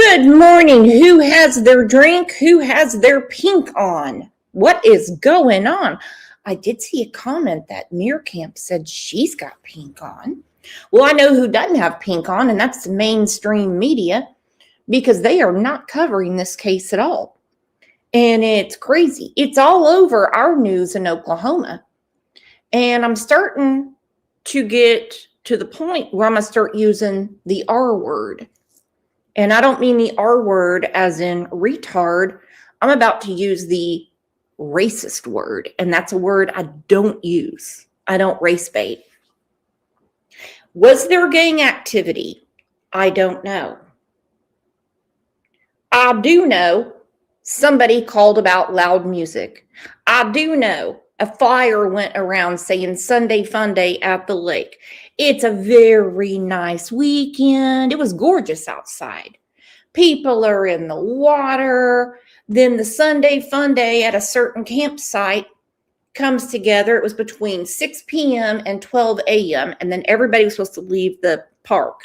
Good morning. Who has their drink? Who has their pink on? What is going on? I did see a comment that Camp said she's got pink on. Well, I know who doesn't have pink on, and that's the mainstream media, because they are not covering this case at all. And it's crazy. It's all over our news in Oklahoma. And I'm starting to get to the point where I'm going to start using the R word. And I don't mean the R word as in retard. I'm about to use the racist word. And that's a word I don't use. I don't race bait. Was there gang activity? I don't know. I do know somebody called about loud music. I do know a flyer went around saying Sunday Fun Day at the lake. It's a very nice weekend. It was gorgeous outside. People are in the water. Then the Sunday Fun Day at a certain campsite comes together. It was between 6 p.m. and 12 a.m. And then everybody was supposed to leave the park.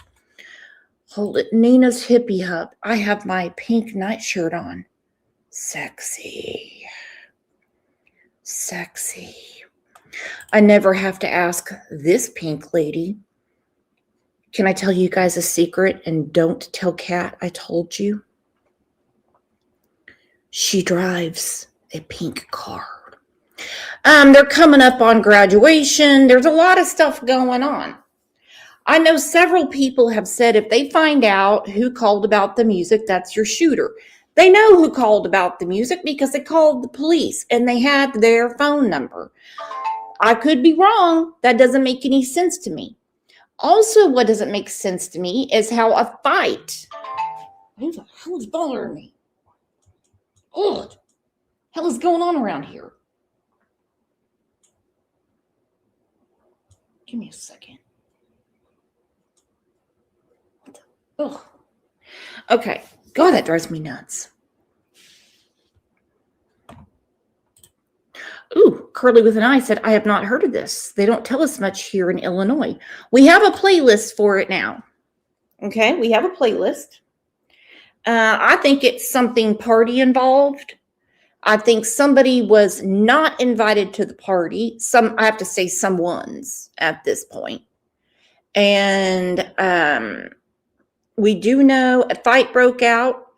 Hold it. Nina's Hippie Hub. I have my pink nightshirt on. Sexy. Sexy. I never have to ask this pink lady. Can I tell you guys a secret? And don't tell Kat I told you. She drives a pink car. They're coming up on graduation. There's a lot of stuff going on. I know several people have said if they find out who called about the music, that's your shooter. They know who called about the music because they called the police and they had their phone number. I could be wrong. That doesn't make any sense to me. Also, what doesn't make sense to me is how a fight. Who the hell is bothering me? Oh, what the hell is going on around here? Give me a second. What the? Oh. Okay. God, that drives me nuts. Ooh, Curly with an eye said, I have not heard of this. They don't tell us much here in Illinois. We have a playlist for it now. Okay, we have a playlist. I think it's something party involved. I think somebody was not invited to the party. I have to say someone's at this point. And we do know a fight broke out,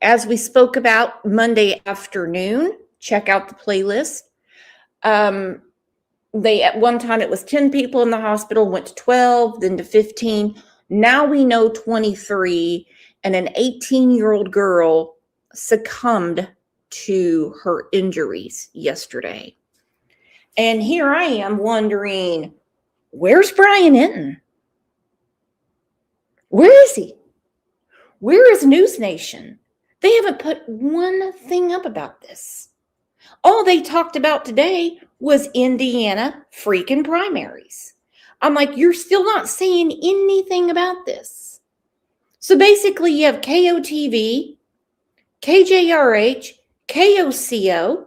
as we spoke about Monday afternoon. Check out the playlist. At one time it was 10 people in the hospital, went to 12, then to 15. Now we know 23, and an 18-year-old girl succumbed to her injuries yesterday. And here I am wondering, where's Brian Enton? Where is he? Where is News Nation? They haven't put one thing up about this. All they talked about today was Indiana freaking primaries. I'm like, you're still not saying anything about this. So basically you have KOTV, KJRH, KOCO,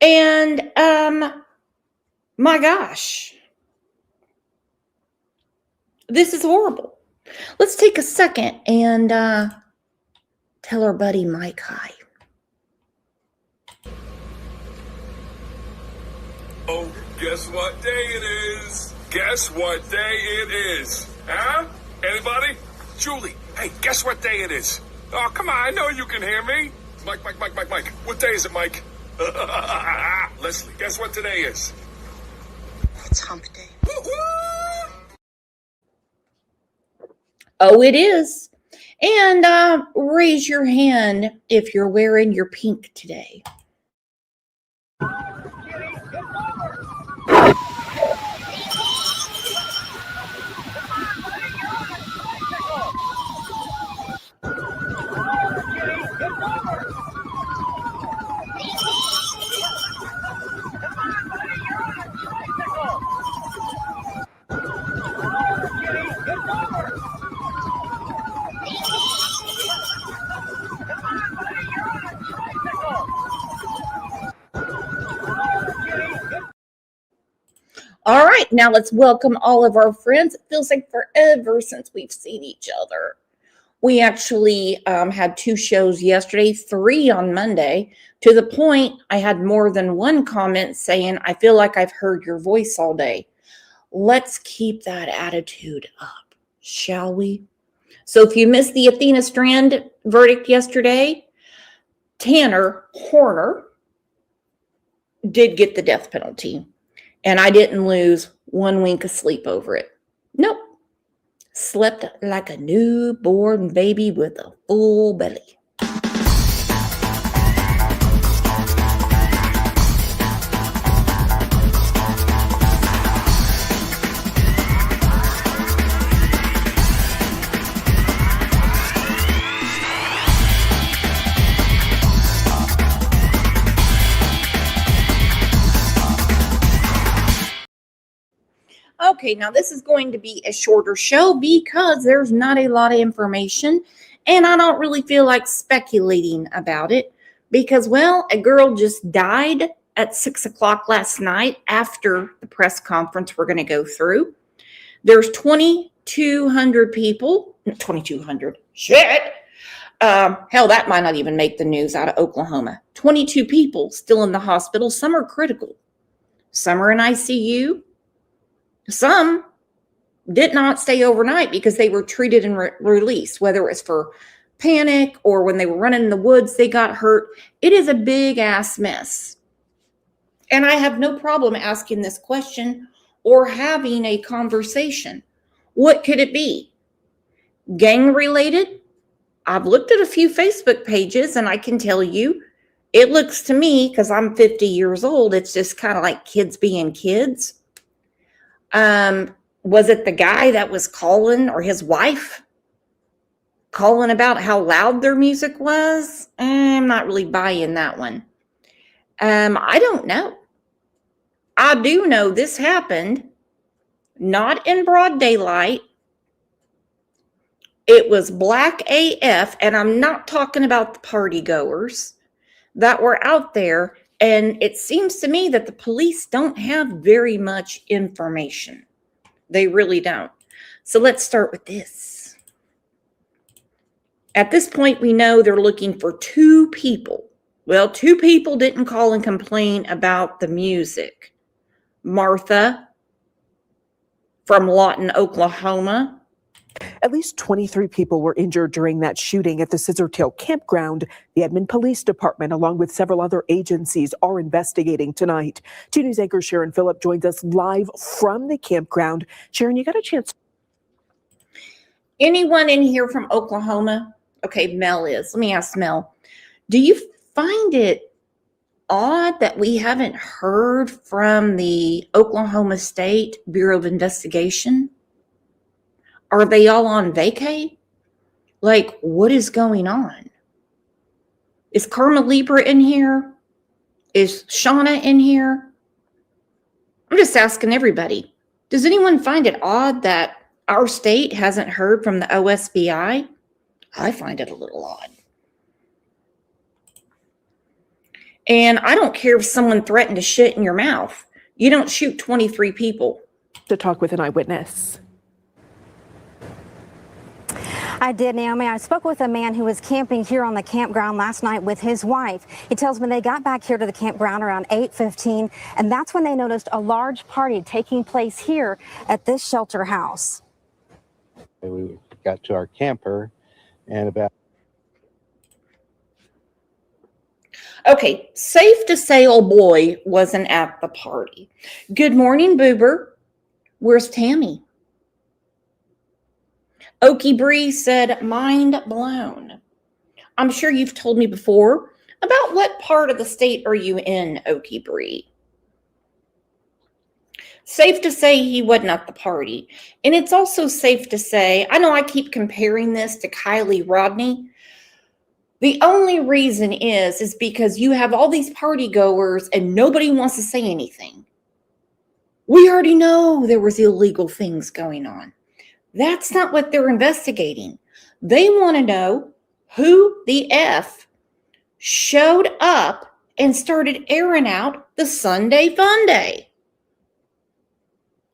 and my gosh, this is horrible. Let's take a second and tell our buddy Mike hi. Oh, guess what day it is? Guess what day it is? Huh? Anybody? Julie, hey, guess what day it is? Oh, come on, I know you can hear me. Mike. What day is it, Mike? Leslie, guess what today is? It's hump day. Woo-hoo! Oh, it is. And raise your hand if you're wearing your pink today. now let's welcome all of our friends. It feels like forever since we've seen each other. We actually had 2 shows yesterday, 3 on Monday, to the point I had more than one comment saying, I feel like I've heard your voice all day. Let's keep that attitude up, shall we? So if you missed the Athena Strand verdict yesterday, Tanner Horner did get the death penalty. And I didn't lose 1 wink of sleep over it. Nope. Slept like a newborn baby with a full belly. Okay, now this is going to be a shorter show because there's not a lot of information and I don't really feel like speculating about it because, well, a girl just died at 6 o'clock last night after the press conference we're going to go through. There's 2,200 people, 2,200, shit. Hell, that might not even make the news out of Oklahoma. 22 people still in the hospital. Some are critical. Some are in ICU. Some did not stay overnight because they were treated and released, whether it was for panic or when they were running in the woods, they got hurt. It is a big ass mess. And I have no problem asking this question or having a conversation. What could it be? Gang related? I've looked at a few Facebook pages and I can tell you, it looks to me, because I'm 50 years old, it's just kind of like kids being kids. Was it the guy that was calling, or his wife calling about how loud their music was? I'm not really buying that one. I don't know. I do know this happened not in broad daylight. It was black AF, and I'm not talking about the party goers that were out there. And it seems to me that the police don't have very much information. They really don't. So let's start with this. At this point, we know they're looking for 2 people. Well, 2 people didn't call and complain about the music. Martha from Lawton, Oklahoma. At least 23 people were injured during that shooting at the Scissortail campground. The Edmond Police Department, along with several other agencies, are investigating tonight. 2 News anchor Sharon Phillip joins us live from the campground. Sharon, you got a chance. Anyone in here from Oklahoma? Okay, Mel is. Let me ask Mel. Do you find it odd that we haven't heard from the Oklahoma State Bureau of Investigation? Are they all on vacay? Like, what is going on? Is Karma Libra in here? Is Shauna in here? I'm just asking everybody. Does anyone find it odd that our state hasn't heard from the OSBI? I find it a little odd. And I don't care if someone threatened to shit in your mouth. You don't shoot 23 people. To talk with an eyewitness. I did, Naomi. I spoke with a man who was camping here on the campground last night with his wife. He tells me they got back here to the campground around 8:15, and that's when they noticed a large party taking place here at this shelter house. We got to our camper and about... Okay, safe to say old boy wasn't at the party. Good morning, Boober. Where's Tammy? Okie Bree said, mind blown. I'm sure you've told me before. About what part of the state are you in, Okie Bree? Safe to say he wasn't at the party. And it's also safe to say, I know I keep comparing this to Kylie Rodney. The only reason is because you have all these party goers and nobody wants to say anything. We already know there was illegal things going on. That's not what they're investigating. They want to know who the F showed up and started airing out the Sunday Fun Day.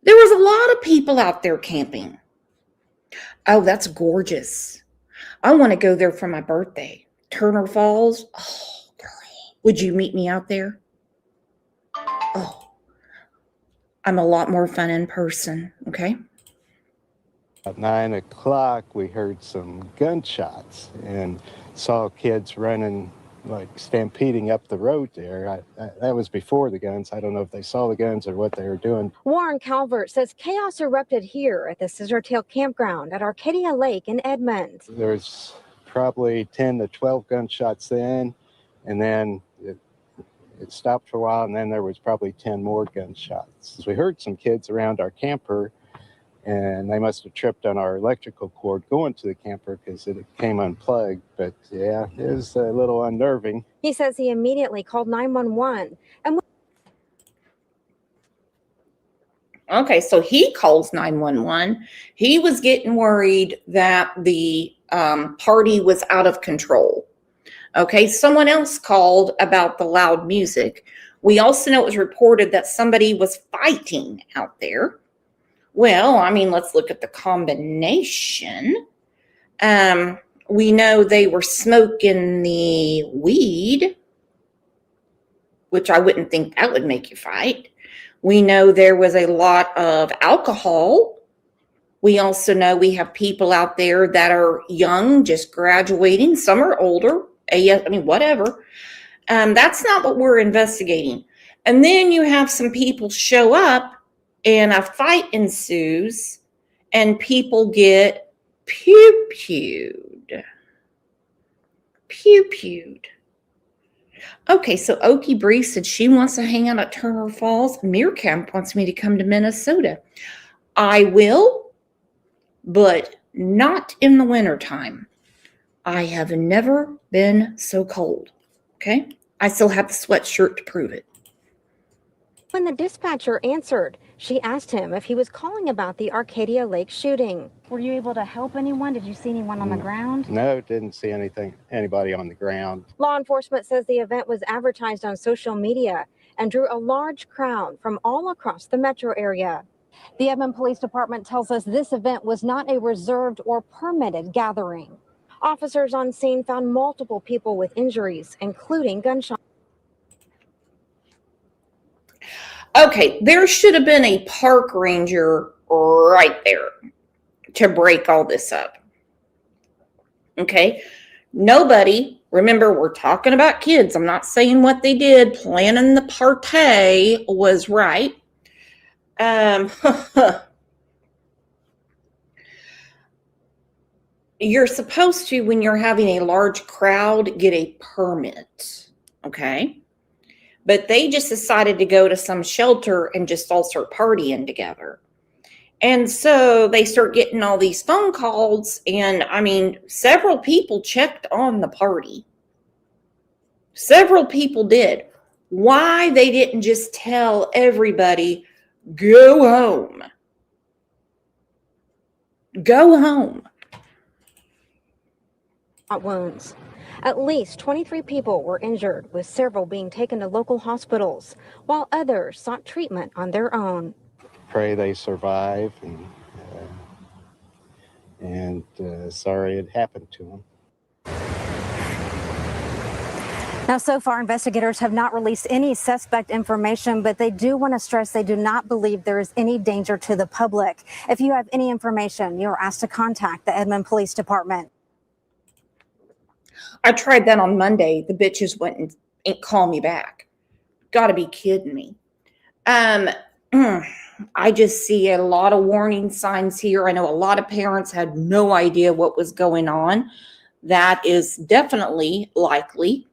There was a lot of people out there camping. Oh, that's gorgeous. I want to go there for my birthday. Turner Falls. Oh, girl. Would you meet me out there? Oh, I'm a lot more fun in person. Okay. At 9 o'clock, we heard some gunshots and saw kids running, like stampeding up the road there. That was before the guns. I don't know if they saw the guns or what they were doing. Warren Calvert says chaos erupted here at the Scissortail Campground at Arcadia Lake in Edmond. There's probably 10 to 12 gunshots then, and then it stopped for a while, and then there was probably 10 more gunshots. So we heard some kids around our camper, and they must have tripped on our electrical cord going to the camper because it came unplugged. But yeah, it was a little unnerving. He says he immediately called 911. And Okay, so he calls 911. He was getting worried that the party was out of control. Okay, someone else called about the loud music. We also know it was reported that somebody was fighting out there. Well, I mean, let's look at the combination. We know they were smoking the weed, which I wouldn't think that would make you fight. We know there was a lot of alcohol. We also know we have people out there that are young, just graduating. Some are older. I mean, whatever. That's not what we're investigating. And then you have some people show up and a fight ensues and people get pew-pewed. Pew-pewed. Okay, so Okie Bree said she wants to hang out at Turner Falls. Meerkamp wants me to come to Minnesota. I will, but not in the wintertime. I have never been so cold. Okay? I still have the sweatshirt to prove it. when the dispatcher answered, she asked him if he was calling about the Arcadia Lake shooting. Were you able to help anyone? Did you see anyone on the ground? No, didn't see anybody on the ground. Law enforcement says the event was advertised on social media and drew a large crowd from all across the metro area. The Edmond Police Department tells us this event was not a reserved or permitted gathering. Officers on scene found multiple people with injuries, including gunshots. Okay, there should have been a park ranger right there to break all this up. Okay, nobody, remember, we're talking about kids. I'm not saying what they did. Planning the party was right. You're supposed to, when you're having a large crowd, get a permit. Okay. But they just decided to go to some shelter and just all start partying together. And so they start getting all these phone calls. And I mean, several people checked on the party. Several people did. Why they didn't just tell everybody, go home. Go home. Wounds. At least 23 people were injured, with several being taken to local hospitals, while others sought treatment on their own. Pray they survive, and sorry it happened to them. Now, so far, investigators have not released any suspect information, but they do want to stress they do not believe there is any danger to the public. If you have any information, you're asked to contact the Edmond Police Department. I tried that on Monday. The bitches wouldn't call me back. Gotta be kidding me. I just see a lot of warning signs here. I know a lot of parents had no idea what was going on. That is definitely likely.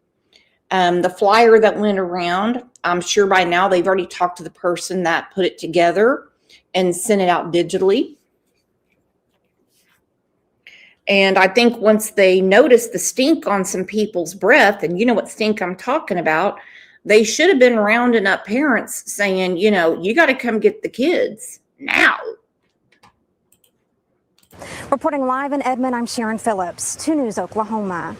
The flyer that went around, I'm sure by now they've already talked to the person that put it together and sent it out digitally. And I think once they noticed the stink on some people's breath, and you know what stink I'm talking about, they should have been rounding up parents saying, you know, you got to come get the kids now. Reporting live in Edmond, I'm Sharon Phillips, 2 News Oklahoma.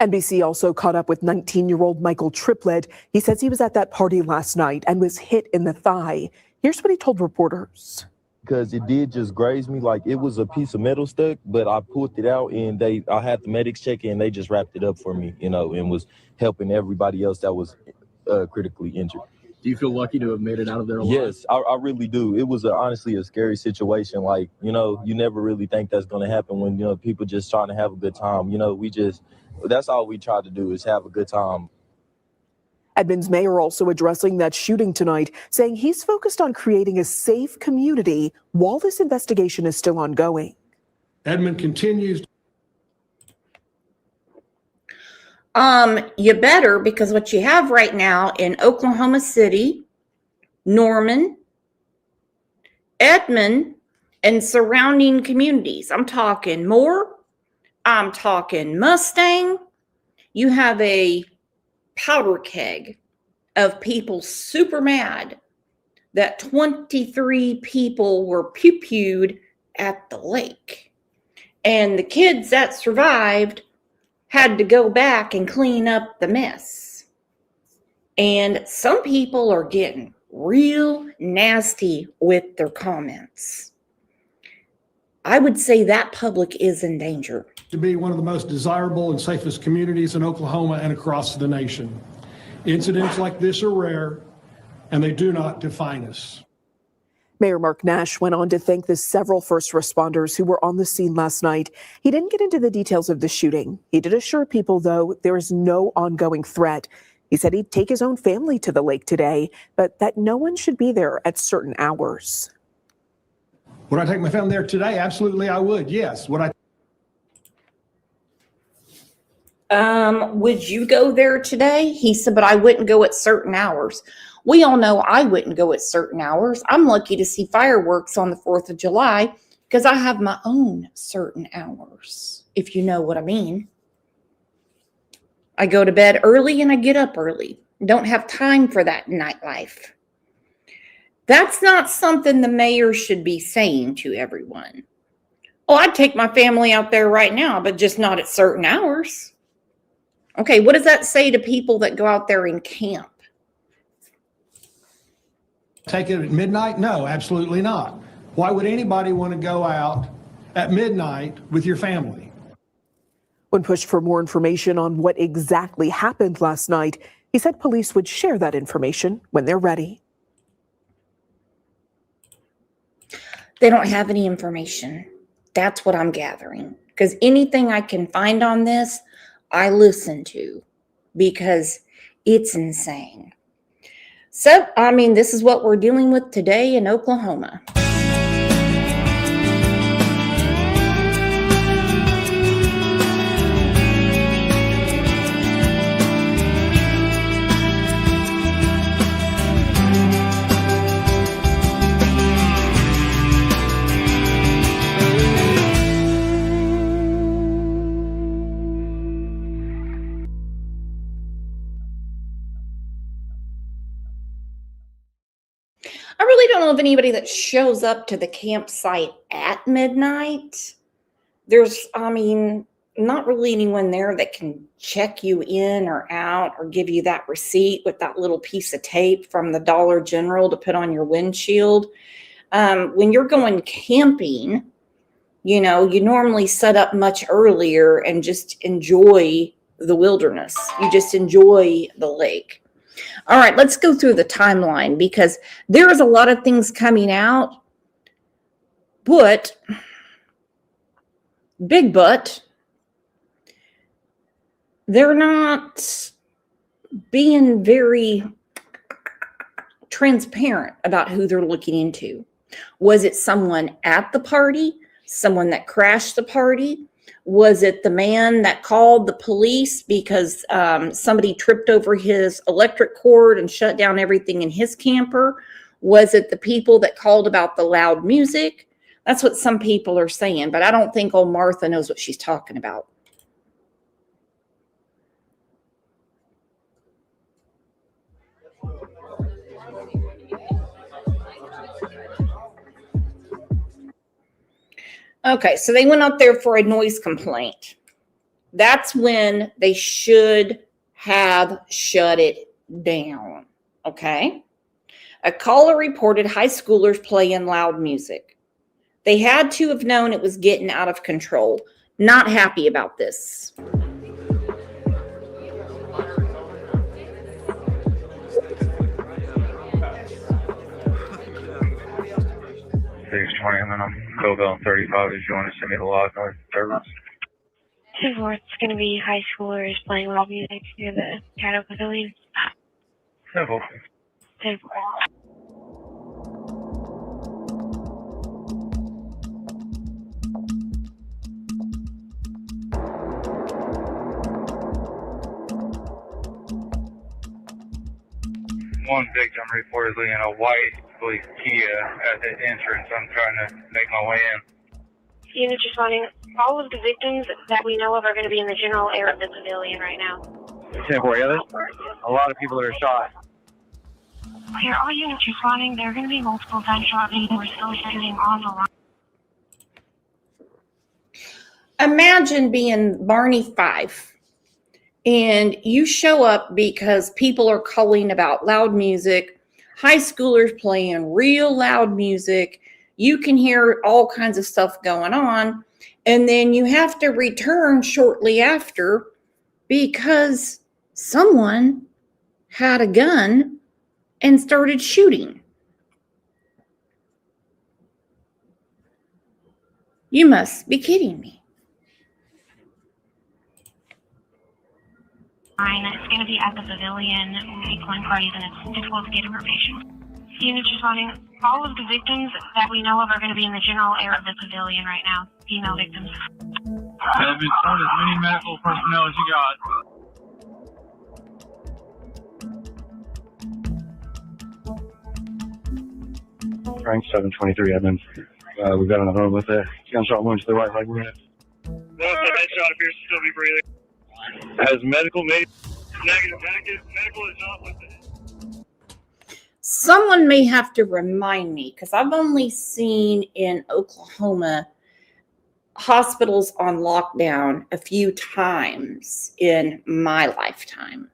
NBC also caught up with 19-year-old Michael Triplett. He says he was at that party last night and was hit in the thigh. Here's what he told reporters. Because it did just graze me, like it was a piece of metal stuck, but I pulled it out and I had the medics check it and they just wrapped it up for me, and was helping everybody else that was critically injured. Do you feel lucky to have made it out of there alive? Yes, I really do. It was honestly a scary situation. Like, you never really think that's going to happen when, people just trying to have a good time. That's all we try to do is have a good time. Edmond's mayor also addressing that shooting tonight, saying he's focused on creating a safe community while this investigation is still ongoing. Edmond continues. You better, because what you have right now in Oklahoma City, Norman, Edmond, and surrounding communities. I'm talking Moore. I'm talking Mustang. You have a powder keg of people super mad that 23 people were pew-pewed at the lake. And the kids that survived had to go back and clean up the mess. And some people are getting real nasty with their comments. I would say that public is in danger. To be one of the most desirable and safest communities in Oklahoma and across the nation. Incidents like this are rare, and they do not define us. Mayor Mark Nash went on to thank the several first responders who were on the scene last night. He didn't get into the details of the shooting. He did assure people, though, there is no ongoing threat. He said he'd take his own family to the lake today, but that no one should be there at certain hours. Would I take my family there today? Absolutely, I would. Yes. Would I? Would you go there today? He said, but I wouldn't go at certain hours. We all know I wouldn't go at certain hours. I'm lucky to see fireworks on the 4th of July because I have my own certain hours, if you know what I mean. I go to bed early and I get up early. Don't have time for that nightlife. That's not something the mayor should be saying to everyone. Oh, I'd take my family out there right now, but just not at certain hours. Okay, what does that say to people that go out there and camp? Take it at midnight? No, absolutely not. Why would anybody want to go out at midnight with your family? When pushed for more information on what exactly happened last night, he said police would share that information when they're ready. They don't have any information. That's what I'm gathering. Because anything I can find on this, I listen to because it's insane. So, this is what we're dealing with today in Oklahoma. I really don't know of anybody that shows up to the campsite at midnight. There's, not really anyone there that can check you in or out or give you that receipt with that little piece of tape from the Dollar General to put on your windshield. When you're going camping, you normally set up much earlier and just enjoy the wilderness. You just enjoy the lake. All right, let's go through the timeline because there is a lot of things coming out, but they're not being very transparent about who they're looking into. Was it someone at the party? Someone that crashed the party? Was it the man that called the police because somebody tripped over his electric cord and shut down everything in his camper? Was it the people that called about the loud music? That's what some people are saying, but I don't think old Martha knows what she's talking about. Okay, so they went up there for a noise complaint. That's when they should have shut it down, okay? A caller reported high schoolers playing loud music. They had to have known it was getting out of control. Not happy about this. I'm on Belleville 35. If you want to send me the log noise service. It's going to be high schoolers playing loud music near the Shadow Pavilion. Simple. Simple. One victim reportedly in a white police Kia at the entrance. I'm trying to make my way in. Unit responding. All of the victims that we know of are going to be in the general area of the pavilion right now. 10-4, a lot of people that are shot. Here, all units responding. There are going to be multiple gunshots, and we're still shooting on the line. Imagine being Barney Fife and you show up because people are calling about loud music, high schoolers playing real loud music. You can hear all kinds of stuff going on, and then you have to return shortly after because someone had a gun and started shooting. You must be kidding me. It's going to be at the pavilion. We'll be calling parties, and it's difficult to get information. Units responding. All of the victims that we know of are going to be in the general area of the pavilion right now. Female victims. Have you sent as many medical personnel as you got? Frank 723 Edmund. We've got another one with a gunshot wound to the right leg. No, the headshot appears to still be breathing. Has medical made negative? Medical is not with it. Someone may have to remind me because I've only seen in Oklahoma hospitals on lockdown a few times in my lifetime.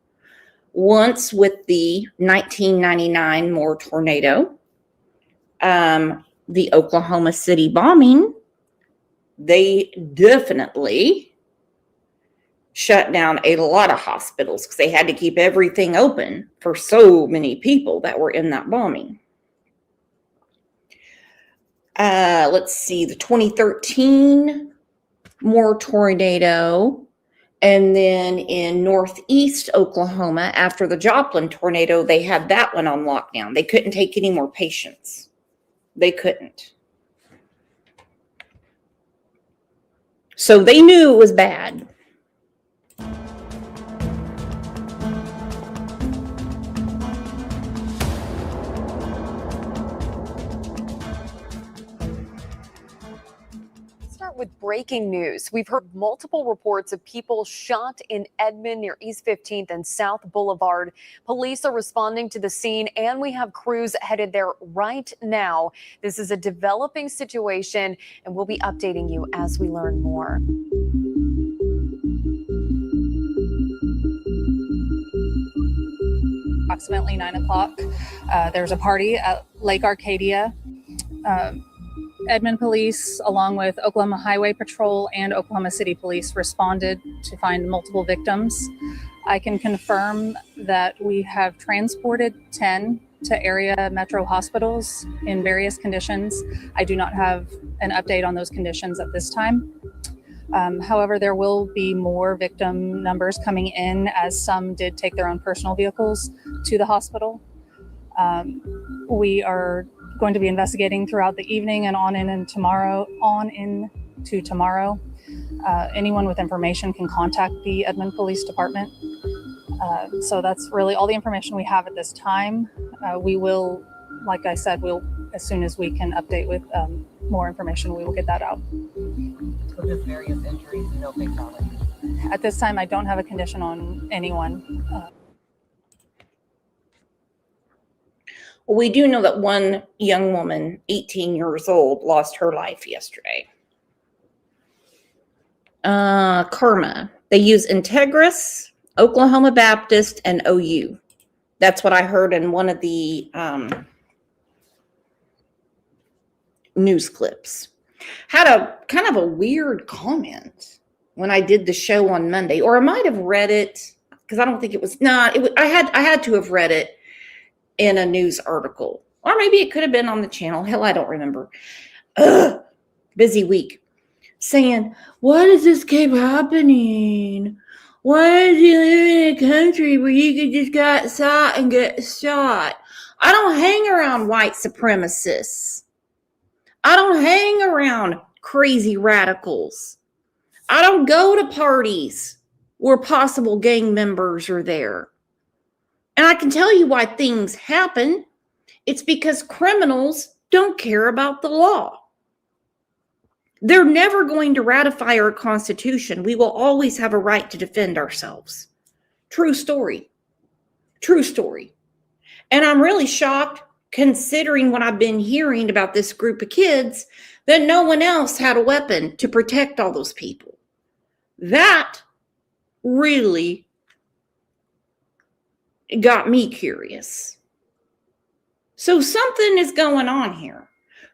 Once with the 1999 Moore tornado, the Oklahoma City bombing, they definitely shut down a lot of hospitals because they had to keep everything open for so many people that were in that bombing. Let's see, the 2013 Moore tornado, and then in northeast Oklahoma, after the Joplin tornado, they had that one on lockdown. They couldn't take any more patients. They couldn't. So they knew it was bad. With breaking news, we've heard multiple reports of people shot in Edmond near East 15th and South Boulevard. Police are responding to the scene, and we have crews headed there right now. This is a developing situation, and we'll be updating you as we learn more. Approximately 9 o'clock, there's a party at Lake Arcadia. Edmond Police, along with Oklahoma Highway Patrol and Oklahoma City Police, responded to find multiple victims. I can confirm that we have transported 10 to area metro hospitals in various conditions. I do not have an update on those conditions at this time. However, there will be more victim numbers coming in, as some did take their own personal vehicles to the hospital. We are going to be investigating throughout the evening and on into tomorrow. Anyone with information can contact the Edmond Police Department. So that's really all the information we have at this time. We will, like I said, as soon as we can update with more information, we will get that out. So just various injuries, no fatalities? At this time, I don't have a condition on anyone. We do know that one young woman, 18 years old, lost her life yesterday. Karma. They use Integris, Oklahoma Baptist, and OU. That's what I heard in one of the news clips. Had a kind of a weird comment when I did the show on Monday, or I might have read it because I don't think it was not. I had to have read it in a news article, or maybe it could have been on the channel. Hell, I don't remember. Busy week. Saying, why does this keep happening? Why is he living in a country where you could just get shot and get shot? I don't hang around white supremacists. I don't hang around crazy radicals. I don't go to parties where possible gang members are there. And I can tell you why things happen. It's because criminals don't care about the law. They're never going to ratify our Constitution. We will always have a right to defend ourselves. True story. True story. And I'm really shocked, considering what I've been hearing about this group of kids, that no one else had a weapon to protect all those people. That really got me curious. So something is going on here.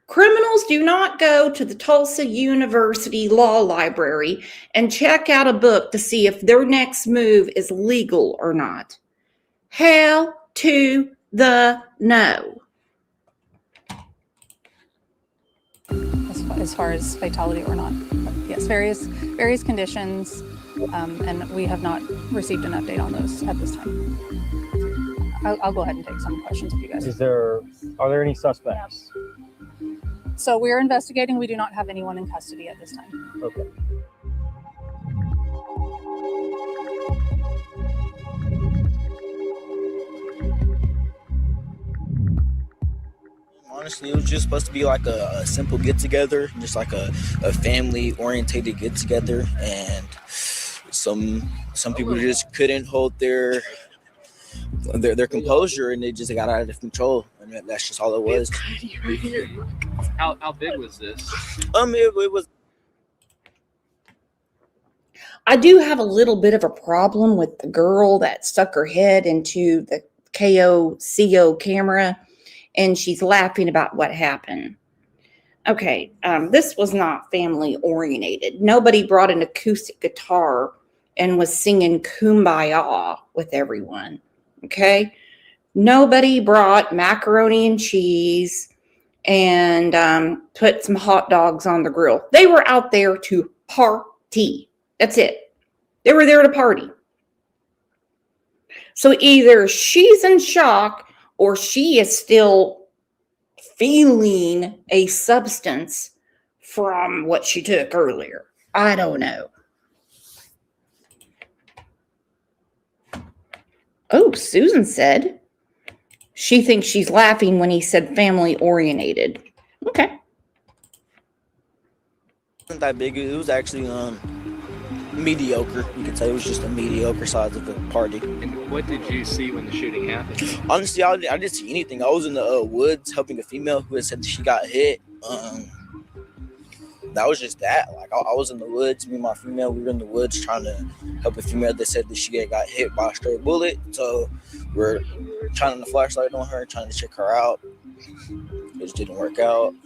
Criminals do not go to the Tulsa University Law Library and check out a book to see if their next move is legal or not. Hell to the no. As far as fatality or not, yes, various conditions, and we have not received an update on those at this time. I'll go ahead and take some questions if you guys. Are there any suspects? So we're investigating. We do not have anyone in custody at this time. Okay. Honestly, it was just supposed to be like a simple get-together, just like a family-orientated get-together, and some people just couldn't hold their composure, and they just got out of control, and that's just all it was. How big was this? It was. I do have a little bit of a problem with the girl that stuck her head into the KOCO camera, and she's laughing about what happened. Okay, this was not family oriented. Nobody brought an acoustic guitar and was singing Kumbaya with everyone. Okay, nobody brought macaroni and cheese and put some hot dogs on the grill. They were out there to party. That's it. They were there to party. So either she's in shock or she is still feeling a substance from what she took earlier. I don't know. Oh, Susan said she thinks she's laughing when he said family oriented. Okay. It wasn't that big. It was actually mediocre. You could say it was just a mediocre size of a party. And what did you see when the shooting happened? Honestly, I didn't see anything. I was in the woods helping a female who had said that she got hit. That was just that. Like I was in the woods. Me and my female, we were in the woods trying to help a female that said that she got hit by a stray bullet. So we're shining the flashlight on her, trying to check her out. It just didn't work out.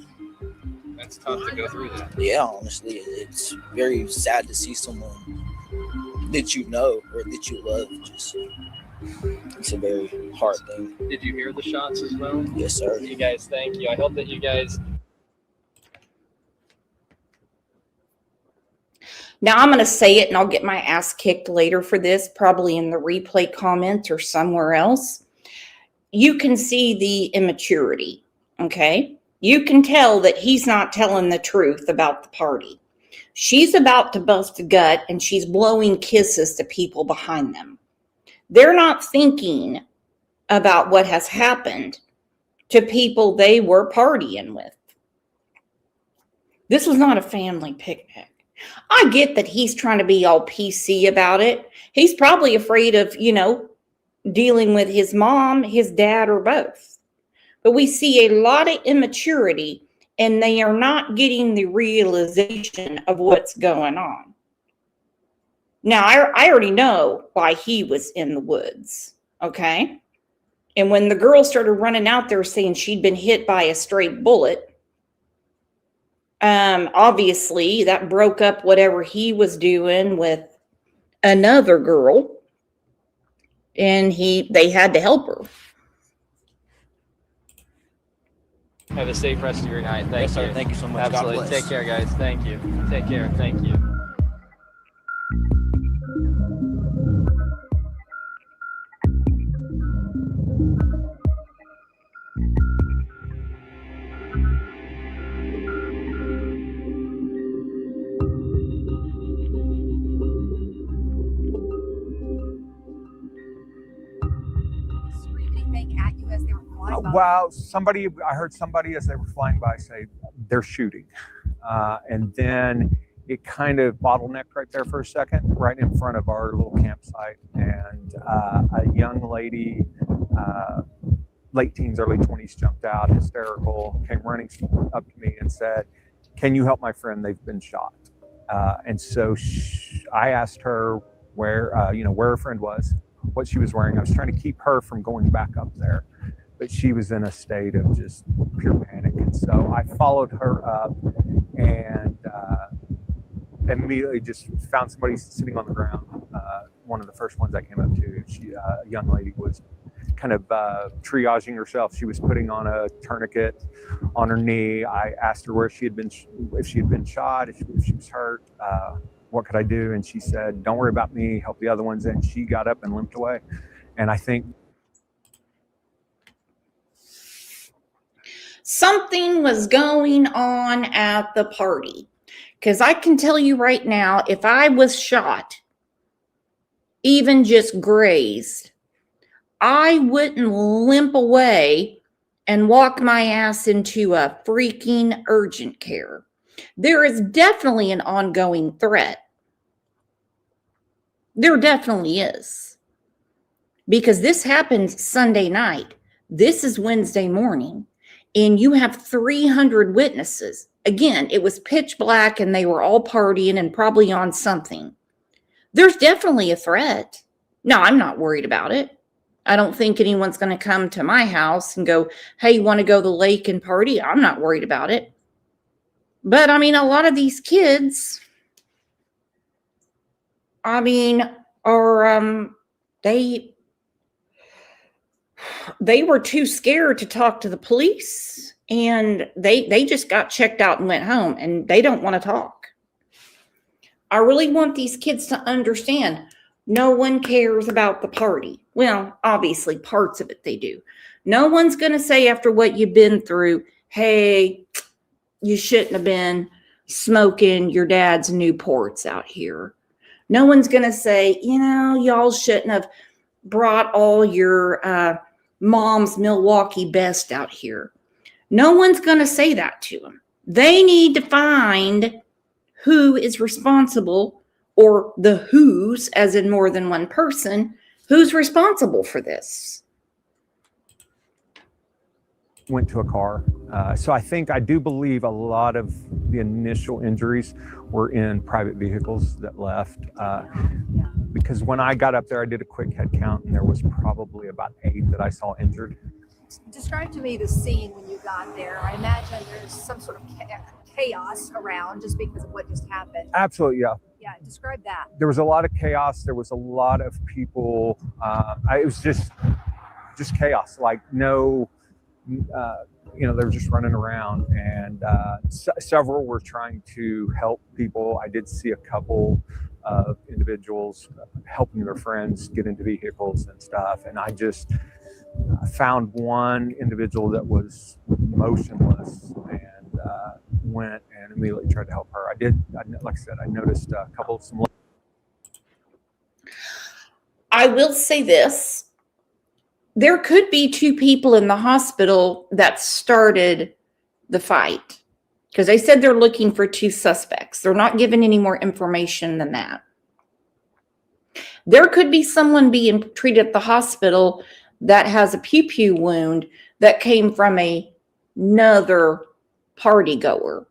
That's tough to go through that. Yeah, honestly, it's very sad to see someone that you know or that you love. It's a very hard thing. Did you hear the shots as well? Yes, sir. You guys, thank you. I hope that you guys. Now I'm going to say it and I'll get my ass kicked later for this, probably in the replay comments or somewhere else. You can see the immaturity, okay? You can tell that he's not telling the truth about the party. She's about to bust a gut and she's blowing kisses to people behind them. They're not thinking about what has happened to people they were partying with. This was not a family picnic. I get that he's trying to be all PC about it. He's probably afraid of, dealing with his mom, his dad, or both. But we see a lot of immaturity, and they are not getting the realization of what's going on. Now, I already know why he was in the woods, okay? And when the girl started running out there saying she'd been hit by a stray bullet, Obviously, that broke up whatever he was doing with another girl, and they had to help her. Have a safe rest of your night. Thank Yes, you. sir. Thank you so much. God Absolutely. bless. Take care, guys. Thank you. Take care. Thank you. Wow, I heard somebody as they were flying by say they're shooting. And then it kind of bottlenecked right there for a second, right in front of our little campsite. And a young lady, late teens, early 20s, jumped out, hysterical, came running up to me and said, "Can you help my friend? They've been shot." And so I asked her where her friend was, what she was wearing. I was trying to keep her from going back up there, but she was in a state of just pure panic. And so I followed her up and immediately just found somebody sitting on the ground. One of the first ones I came up to, a young lady was kind of triaging herself. She was putting on a tourniquet on her knee. I asked her if she had been shot, if she was hurt, what could I do? And she said, "Don't worry about me, help the other ones." And she got up and limped away. And I think something was going on at the party. Because I can tell you right now, if I was shot, even just grazed, I wouldn't limp away and walk my ass into a freaking urgent care. There is definitely an ongoing threat. There definitely is. Because this happened Sunday night. This is Wednesday morning. And you have 300 witnesses. Again, it was pitch black and they were all partying and probably on something. There's definitely a threat. No, I'm not worried about it. I don't think anyone's going to come to my house and go, "Hey, you want to go to the lake and party?" I'm not worried about it. But I mean, a lot of these kids, are they were too scared to talk to the police, and they just got checked out and went home, and they don't want to talk. I really want these kids to understand no one cares about the party. Well, obviously parts of it they do. No one's going to say after what you've been through, "Hey, you shouldn't have been smoking your dad's Newports out here." No one's going to say, "Y'all shouldn't have brought all your mom's Milwaukee Best out here." No one's going to say that to them. They need to find who is responsible, or the who's, as in more than one person, who's responsible for this. Went to a car. So I do believe a lot of the initial injuries were in private vehicles that left. Because when I got up there, I did a quick head count, and there was probably about 8 that I saw injured. Describe to me the scene when you got there. I imagine there's some sort of chaos around just because of what just happened. Absolutely, yeah. Yeah, describe that. There was a lot of chaos. There was a lot of people. It was just chaos. Like no, they were just running around, and several were trying to help people. I did see a couple of individuals helping their friends get into vehicles and stuff, and I just found one individual that was motionless and went and immediately tried to help her. Like I said, I noticed a couple of some. I will say this. There could be 2 people in the hospital that started the fight, because they said they're looking for 2 suspects. They're not giving any more information than that. There could be someone being treated at the hospital that has a pew-pew wound that came from another party goer.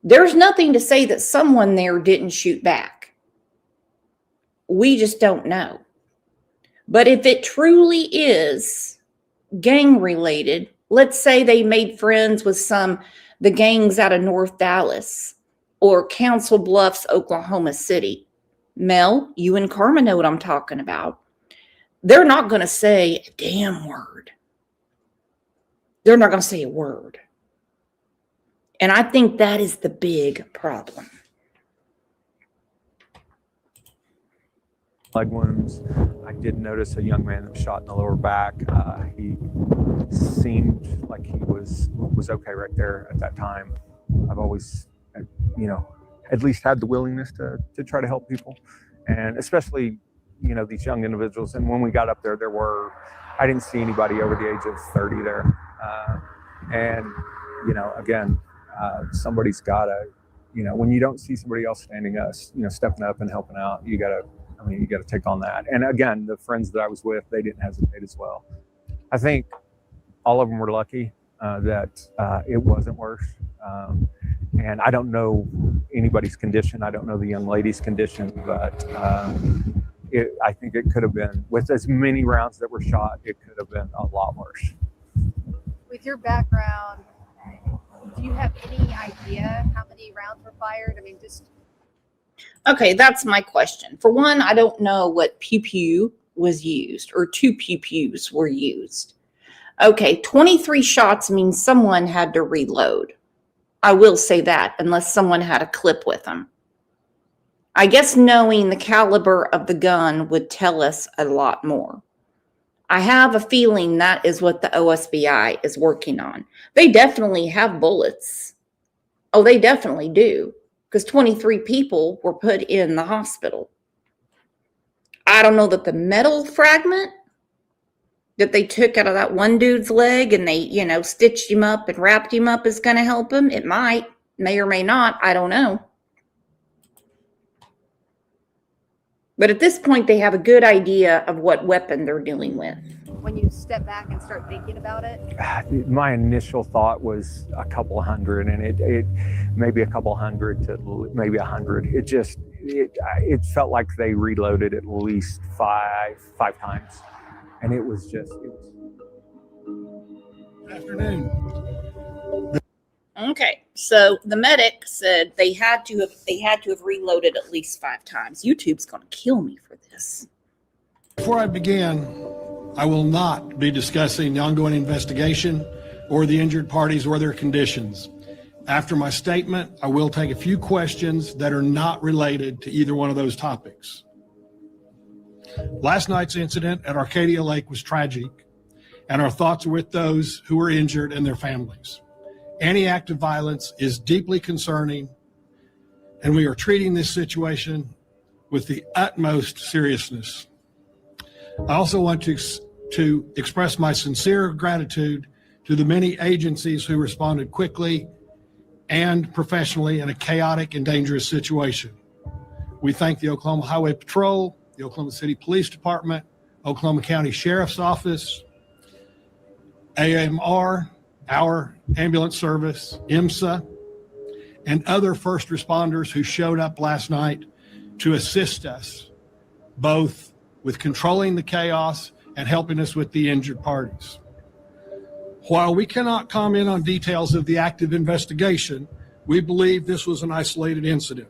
There's nothing to say that someone there didn't shoot back. We just don't know. But if it truly is gang related, let's say they made friends with some the gangs out of North Dallas or Council Bluffs, Oklahoma City. Mel, you and Karma know what I'm talking about. They're not going to say a damn word. They're not going to say a word. And I think that is the big problem. Leg wounds. I did notice a young man that was shot in the lower back. He seemed like he was okay right there at that time. I've always, at least had the willingness to try to help people, and especially, these young individuals. And when we got up there, I didn't see anybody over the age of 30 there. Again, somebody's got to, when you don't see somebody else stepping up and helping out, you got to take on that. And again, the friends that I was with, they didn't hesitate as well. I think all of them were lucky that it wasn't worse. And I don't know anybody's condition. I don't know the young lady's condition, but I think it could have been, with as many rounds that were shot, it could have been a lot worse. With your background, do you have any idea how many rounds were fired? I mean, just... Okay, that's my question. For one, I don't know what pew-pew was used, or 2 pew-pews were used. Okay, 23 shots means someone had to reload. I will say that, unless someone had a clip with them. I guess knowing the caliber of the gun would tell us a lot more. I have a feeling that is what the OSBI is working on. They definitely have bullets. Oh, they definitely do. Because 23 people were put in the hospital. I don't know that the metal fragment that they took out of that one dude's leg and they, stitched him up and wrapped him up is going to help him. It may or may not. I don't know. But at this point, they have a good idea of what weapon they're dealing with. When you step back and start thinking about it? My initial thought was a couple hundred, and it maybe a couple hundred to maybe 100. It felt like they reloaded at least five times. And it was Good afternoon. Okay, so the medic said they had to have reloaded at least 5 times. YouTube's going to kill me for this. Before I begin, I will not be discussing the ongoing investigation or the injured parties or their conditions. After my statement, I will take a few questions that are not related to either one of those topics. Last night's incident at Arcadia Lake was tragic, and our thoughts are with those who were injured and their families. Any act of violence is deeply concerning, and we are treating this situation with the utmost seriousness. I also want to express my sincere gratitude to the many agencies who responded quickly and professionally in a chaotic and dangerous situation. We thank the Oklahoma Highway Patrol, the Oklahoma City Police Department, Oklahoma County Sheriff's Office, AMR, our ambulance service, IMSA, and other first responders who showed up last night to assist us, both with controlling the chaos and helping us with the injured parties. While we cannot comment on details of the active investigation, we believe this was an isolated incident,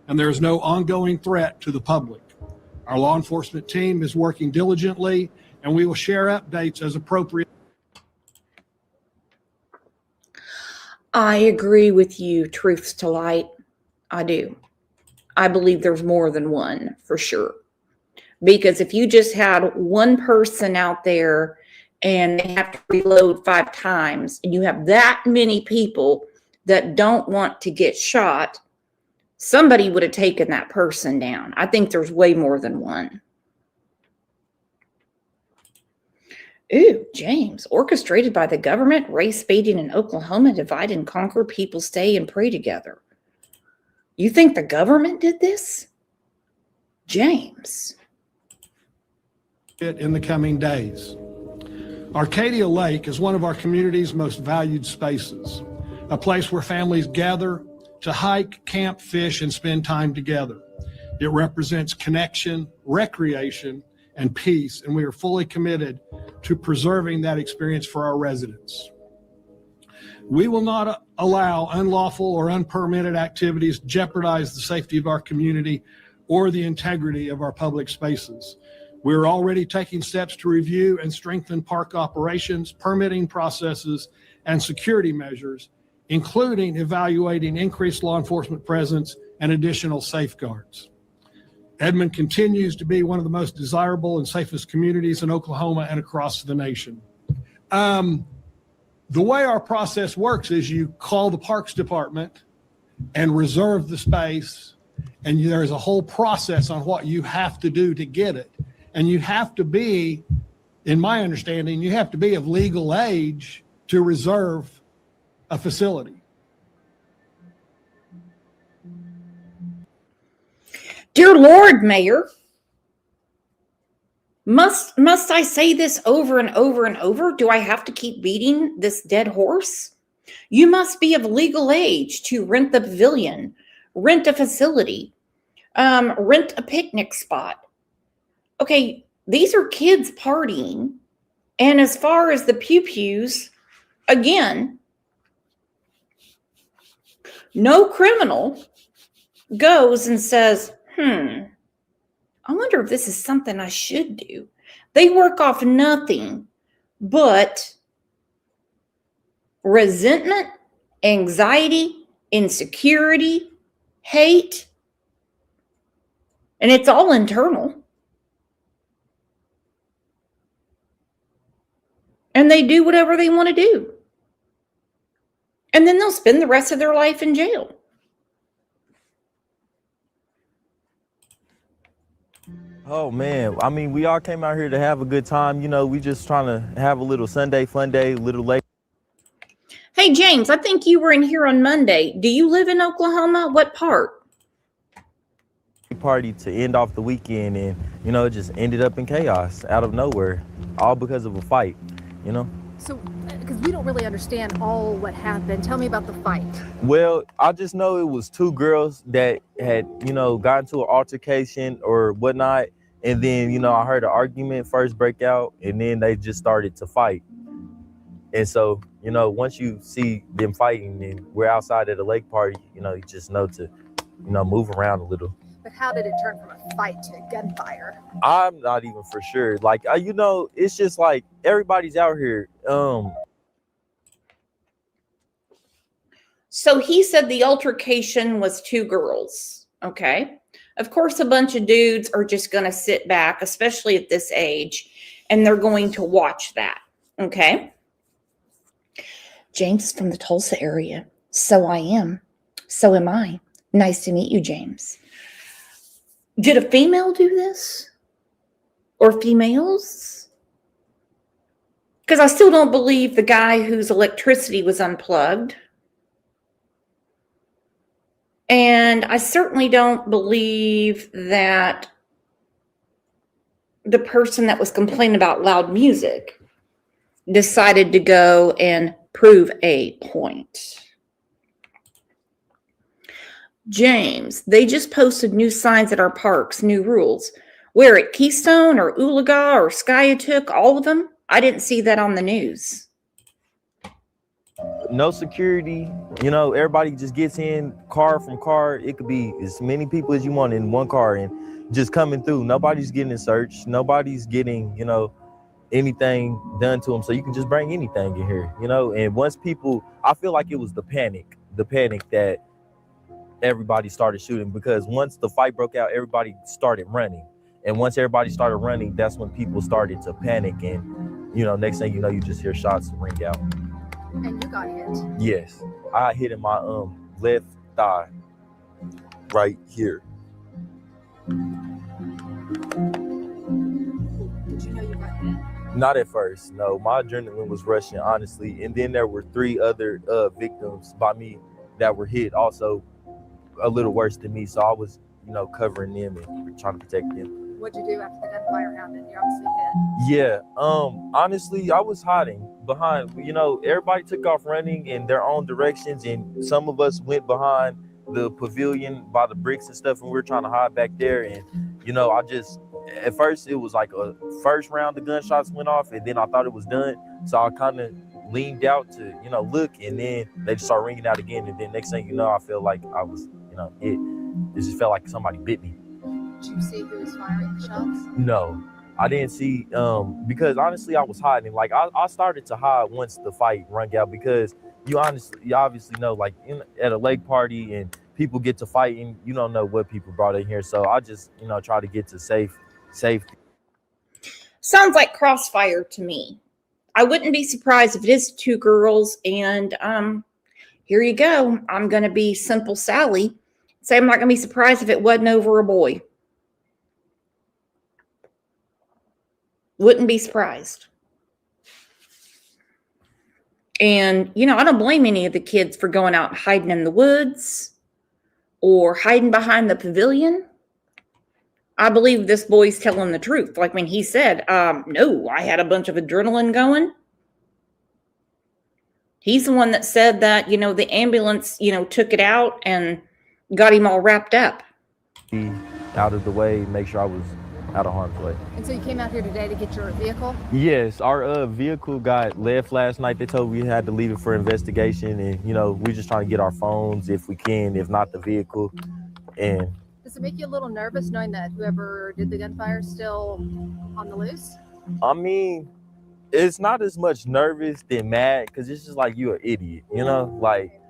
and there is no ongoing threat to the public. Our law enforcement team is working diligently, and we will share updates as appropriate. I agree with you, truths to light. I do. I believe there's more than one, for sure. Because if you just had one person out there and they have to reload 5 times, and you have that many people that don't want to get shot, somebody would have taken that person down. I think there's way more than one. Ooh, James, orchestrated by the government, race baiting in Oklahoma, divide and conquer, people stay and pray together. You think the government did this? James. In the coming days. Arcadia Lake is one of our community's most valued spaces, a place where families gather to hike, camp, fish, and spend time together. It represents connection, recreation, and peace, and we are fully committed to preserving that experience for our residents. We will not allow unlawful or unpermitted activities jeopardize the safety of our community or the integrity of our public spaces. We're already taking steps to review and strengthen park operations, permitting processes, and security measures, including evaluating increased law enforcement presence and additional safeguards. Edmond continues to be one of the most desirable and safest communities in Oklahoma and across the nation. The way our process works is you call the Parks Department and reserve the space, and there's a whole process on what you have to do to get it. And you have to be, in my understanding, you have to be of legal age to reserve a facility. Dear Lord, Mayor, must I say this over and over and over? Do I have to keep beating this dead horse? You must be of legal age to rent the pavilion, rent a facility, rent a picnic spot. Okay, these are kids partying. And as far as the pew-pews, again, no criminal goes and says, I wonder if this is something I should do. They work off nothing but resentment, anxiety, insecurity, hate, and it's all internal. And they do whatever they want to do. And then they'll spend the rest of their life in jail. Oh man, I mean, we all came out here to have a good time. You know, we just trying to have a little Sunday fun day, a little late Hey, James, I think you were in here on Monday. Do you live in Oklahoma? What part? party to end off the weekend, and you know, it just ended up in chaos out of nowhere, all because of a fight, you know. So, because we don't really understand all what happened, tell me about the fight. Well, I just know it was two girls that had, you know, gotten to an altercation or whatnot, and then, you know, I heard an argument first break out, and then they just started to fight. And so, you know, once you see them fighting and we're outside at a lake party, you know, you just know to, you know, move around a little. But how did it turn from a fight to gunfire? I'm not even for sure. Like, you know, it's just like everybody's out here. So he said the altercation was two girls. Okay. Of course, a bunch of dudes are just going to sit back, especially at this age, and they're going to watch that. Okay. James is from the Tulsa area. So I am. So am I. Nice to meet you, James. Did a female do this? Or females? Because I still don't believe the guy whose electricity was unplugged. And I certainly don't believe that the person that was complaining about loud music decided to go and prove a point. James, they just posted new signs at our parks, new rules. Where at Keystone or Oolaga or Skiatook, all of them? I didn't see that on the news. No security, you know, everybody just gets in car from car. It could be as many people as you want in one car and just coming through. Nobody's getting searched. Nobody's getting, you know, anything done to them. So you can just bring anything in here, you know. And once people, I feel like it was the panic that everybody started shooting, because once the fight broke out, everybody started running. And once everybody started running, that's when people started to panic. And, you know, next thing you know, you just hear shots ring out. And you got hit? Yes, I hit in my left thigh, right here. Did you know you got hit? Not at first, no. My adrenaline was rushing, honestly. And then there were 3 other victims by me that were hit also a little worse than me. So I was, you know, covering them and trying to protect them. What'd you do after the gunfire happened? You obviously hit. Yeah, honestly, I was hiding behind, you know, everybody took off running in their own directions, and some of us went behind the pavilion by the bricks and stuff, and we were trying to hide back there. And, you know, I just, at first it was like a first round of gunshots went off, and then I thought it was done. So I kind of leaned out to, look, and then they just started ringing out again. And then next thing you know, I feel like I was, it just felt like somebody bit me. Did you see who was firing the shots? No, I didn't see, because honestly, I was hiding. Like, I started to hide once the fight rung out, because you obviously know, like, at a lake party and people get to fighting, you don't know what people brought in here. So I just, try to get to safety. Sounds like crossfire to me. I wouldn't be surprised if it is 2 girls. And here you go. I'm going to be simple Sally. Say I'm not going to be surprised if it wasn't over a boy. Wouldn't be surprised. And, I don't blame any of the kids for going out and hiding in the woods or hiding behind the pavilion. I believe this boy's telling the truth. Like when he said, no, I had a bunch of adrenaline going. He's the one that said that, the ambulance, took it out and got him all wrapped up. Out of the way, make sure I was out of harm's way. And so you came out here today to get your vehicle? Yes, our vehicle got left last night. They told we had to leave it for investigation, and we're just trying to get our phones if we can, if not the vehicle. And does it make you a little nervous knowing that whoever did the gunfire is still on the loose? I mean, it's not as much nervous than mad, because it's just like you're an idiot, like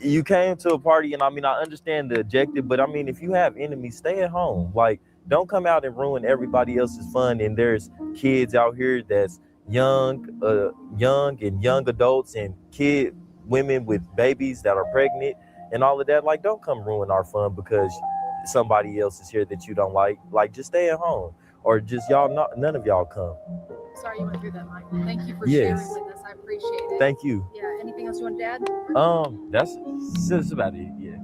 you came to a party, and I understand the objective, but if you have enemies, stay at home. Like, don't come out and ruin everybody else's fun. And there's kids out here that's young and young adults and women with babies that are pregnant and all of that. Like, don't come ruin our fun because somebody else is here that you don't like. Like, just stay at home, or just none of y'all come. Sorry you went through that, Michael. Thank you for Yes. sharing with us. I appreciate it. Thank you. Yeah. Anything else you want to add? That's about it. Yeah.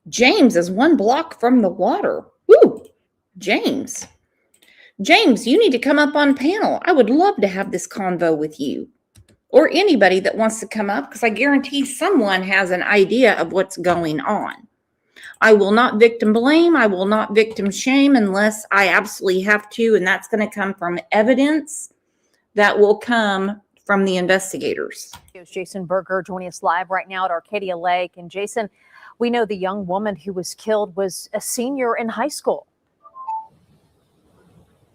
James is 1 block from the water. Woo! James, you need to come up on panel. I would love to have this convo with you or anybody that wants to come up, because I guarantee someone has an idea of what's going on. I will not victim blame. I will not victim shame unless I absolutely have to, and that's going to come from evidence that will come from the investigators. Jason Berger joining us live right now at Arcadia Lake. And Jason, we know the young woman who was killed was a senior in high school.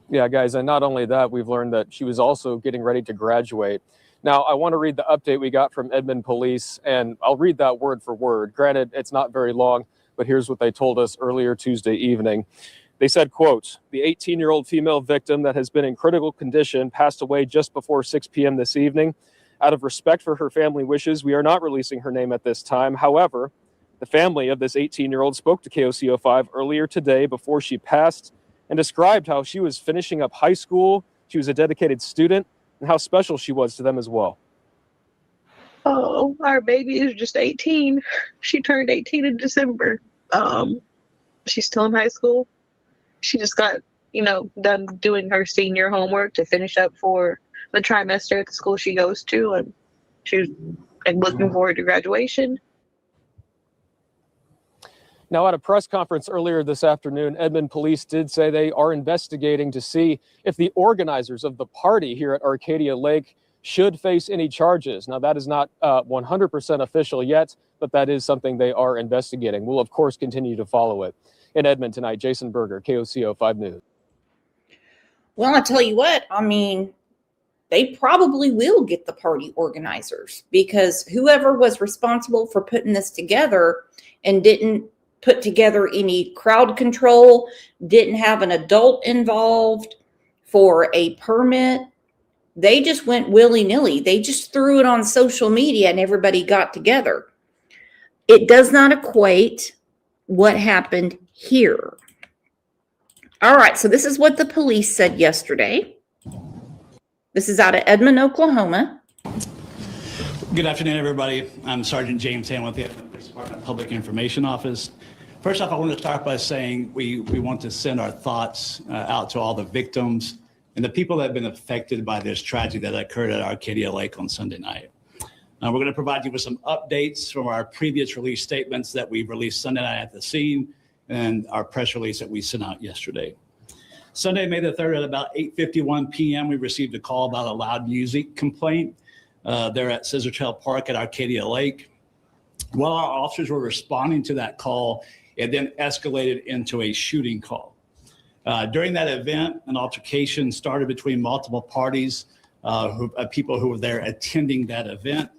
Yeah, guys, and not only that, we've learned that she was also getting ready to graduate. Now, I want to read the update we got from Edmond Police, and I'll read that word for word. Granted, it's not very long, but here's what they told us earlier Tuesday evening. They said, quote, the 18-year-old female victim that has been in critical condition passed away just before 6 p.m. this evening. Out of respect for her family wishes, we are not releasing her name at this time. However, the family of this 18-year-old spoke to KOCO5 earlier today before she passed and described how she was finishing up high school, she was a dedicated student, and how special she was to them as well. Oh, our baby is just 18. She turned 18 in December. She's still in high school. She just got, done doing her senior homework to finish up for the trimester at the school she goes to, and she's looking forward to graduation. Now, at a press conference earlier this afternoon, Edmond Police did say they are investigating to see if the organizers of the party here at Arcadia Lake should face any charges. Now, that is not 100% official yet, but that is something they are investigating. We'll, of course, continue to follow it. In Edmond tonight, Jason Berger, KOCO 5 News. Well, I tell you what, they probably will get the party organizers, because whoever was responsible for putting this together and didn't put together any crowd control, didn't have an adult involved for a permit, they just went willy-nilly. They just threw it on social media and everybody got together. It does not equate what happened here. All right, so this is what the police said yesterday. This is out of Edmond, Oklahoma. Good afternoon, everybody. I'm Sergeant James Hand with the Police Department Public Information Office. First off, I want to start by saying we want to send our thoughts out to all the victims and the people that have been affected by this tragedy that occurred at Arcadia Lake on Sunday night. We're going to provide you with some updates from our previous release statements that we released Sunday night at the scene and our press release that we sent out yesterday. Sunday, May the 3rd at about 8:51 p.m., we received a call about a loud music complaint there at Scissortail Park at Arcadia Lake. While our officers were responding to that call, it then escalated into a shooting call. During that event, an altercation started between multiple parties, people who were there attending that event.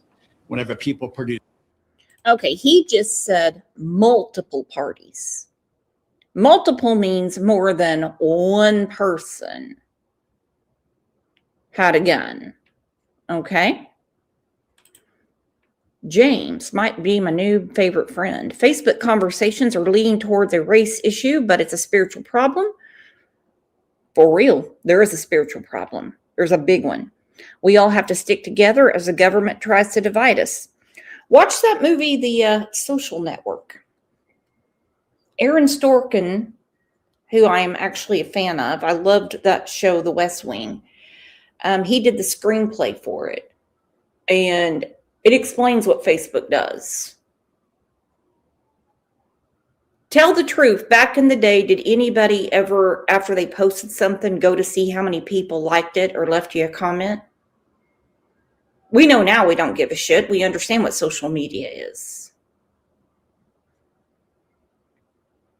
Whenever people produced. Okay, he just said multiple parties. Multiple means more than one person had a gun. Okay? James might be my new favorite friend. Facebook conversations are leading towards a race issue, but it's a spiritual problem. For real, there is a spiritual problem. There's a big one. We all have to stick together as the government tries to divide us. Watch that movie, The Social Network. Aaron Sorkin, who I am actually a fan of, I loved that show, The West Wing. He did the screenplay for it. And it explains what Facebook does. Tell the truth. Back in the day, did anybody ever, after they posted something, go to see how many people liked it or left you a comment? We know now we don't give a shit. We understand what social media is.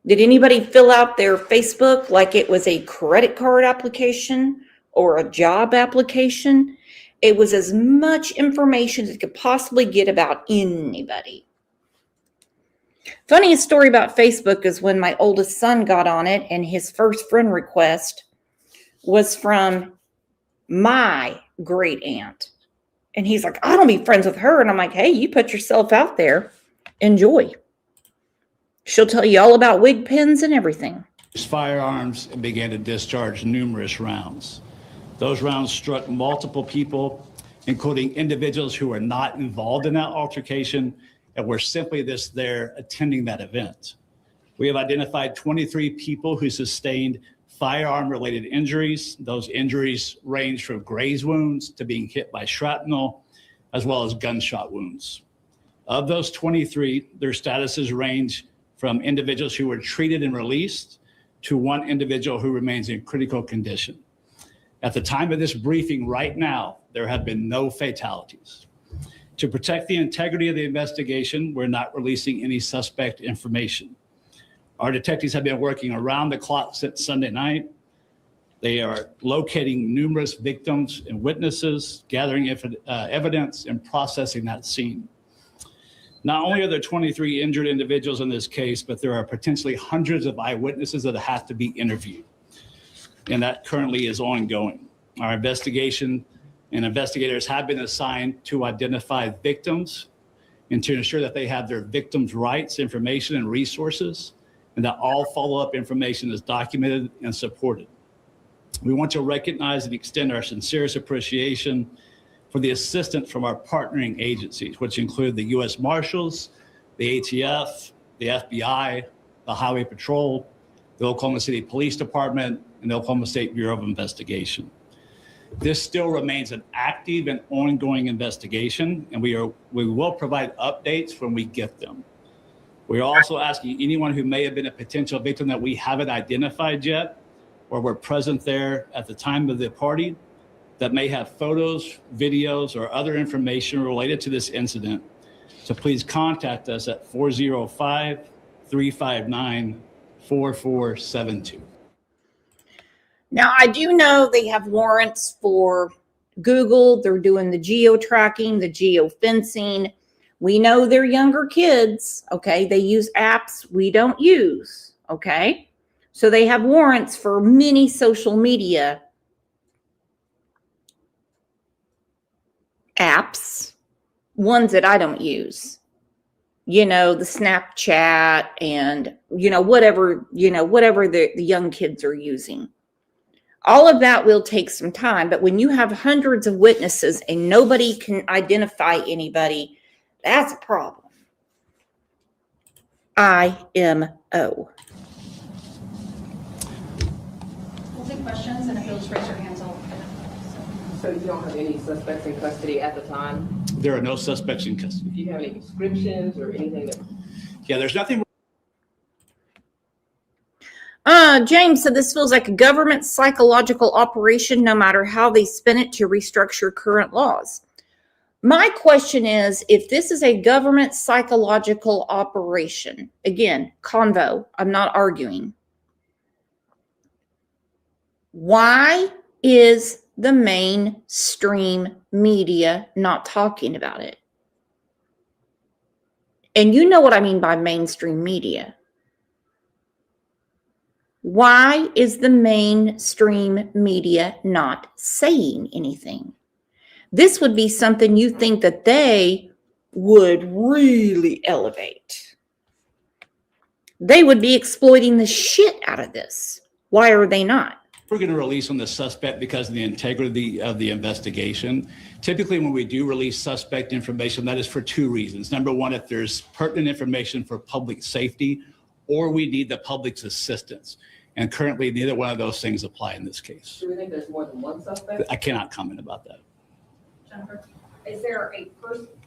Did anybody fill out their Facebook like it was a credit card application or a job application? It was as much information as you could possibly get about anybody. Funniest story about Facebook is when my oldest son got on it and his first friend request was from my great aunt. And he's like, I don't be friends with her. And I'm like, hey, you put yourself out there. Enjoy. She'll tell you all about wig pins and everything. Firearms and began to discharge numerous rounds. Those rounds struck multiple people, including individuals who were not involved in that altercation and were simply just there attending that event. We have identified 23 people who sustained firearm-related injuries. Those injuries range from graze wounds to being hit by shrapnel, as well as gunshot wounds. Of those 23, their statuses range from individuals who were treated and released to one individual who remains in critical condition. At the time of this briefing right now, there have been no fatalities. To protect the integrity of the investigation, we're not releasing any suspect information. Our detectives have been working around the clock since Sunday night. They are locating numerous victims and witnesses, gathering evidence, and processing that scene. Not only are there 23 injured individuals in this case, but there are potentially hundreds of eyewitnesses that have to be interviewed. And that currently is ongoing. Our investigation and investigators have been assigned to identify victims and to ensure that they have their victims' rights, information, and resources, and that all follow-up information is documented and supported. We want to recognize and extend our sincerest appreciation for the assistance from our partnering agencies, which include the U.S. Marshals, the ATF, the FBI, the Highway Patrol, the Oklahoma City Police Department, and the Oklahoma State Bureau of Investigation. This still remains an active and ongoing investigation, and we will provide updates when we get them. We're also asking anyone who may have been a potential victim that we haven't identified yet or were present there at the time of the party that may have photos, videos, or other information related to this incident to please contact us at 405-359-4472. Now, I do know they have warrants for Google. They're doing the geo-tracking, the geo-fencing. We know they're younger kids, okay? They use apps we don't use, okay? So they have warrants for many social media apps, ones that I don't use. the Snapchat and, whatever the young kids are using. All of that will take some time, but when you have hundreds of witnesses and nobody can identify anybody, that's a problem. IMO. We'll take questions, and if you'll just raise your hands, I'll. So you don't have any suspects in custody at the time? There are no suspects in custody. Do you have any descriptions or anything that? Yeah, there's nothing. James said this feels like a government psychological operation, no matter how they spin it to restructure current laws. My question is, if this is a government psychological operation, again, convo, I'm not arguing. Why is the mainstream media not talking about it? And you know what I mean by mainstream media. Why is the mainstream media not saying anything? This would be something you think that they would really elevate. They would be exploiting the shit out of this. Why are they not? We're going to release on the suspect because of the integrity of the investigation. Typically, when we do release suspect information, that is for two reasons. Number one, if there's pertinent information for public safety, or we need the public's assistance. And currently, neither one of those things apply in this case. Do we think there's more than one suspect? I cannot comment about that. Jennifer. Is there a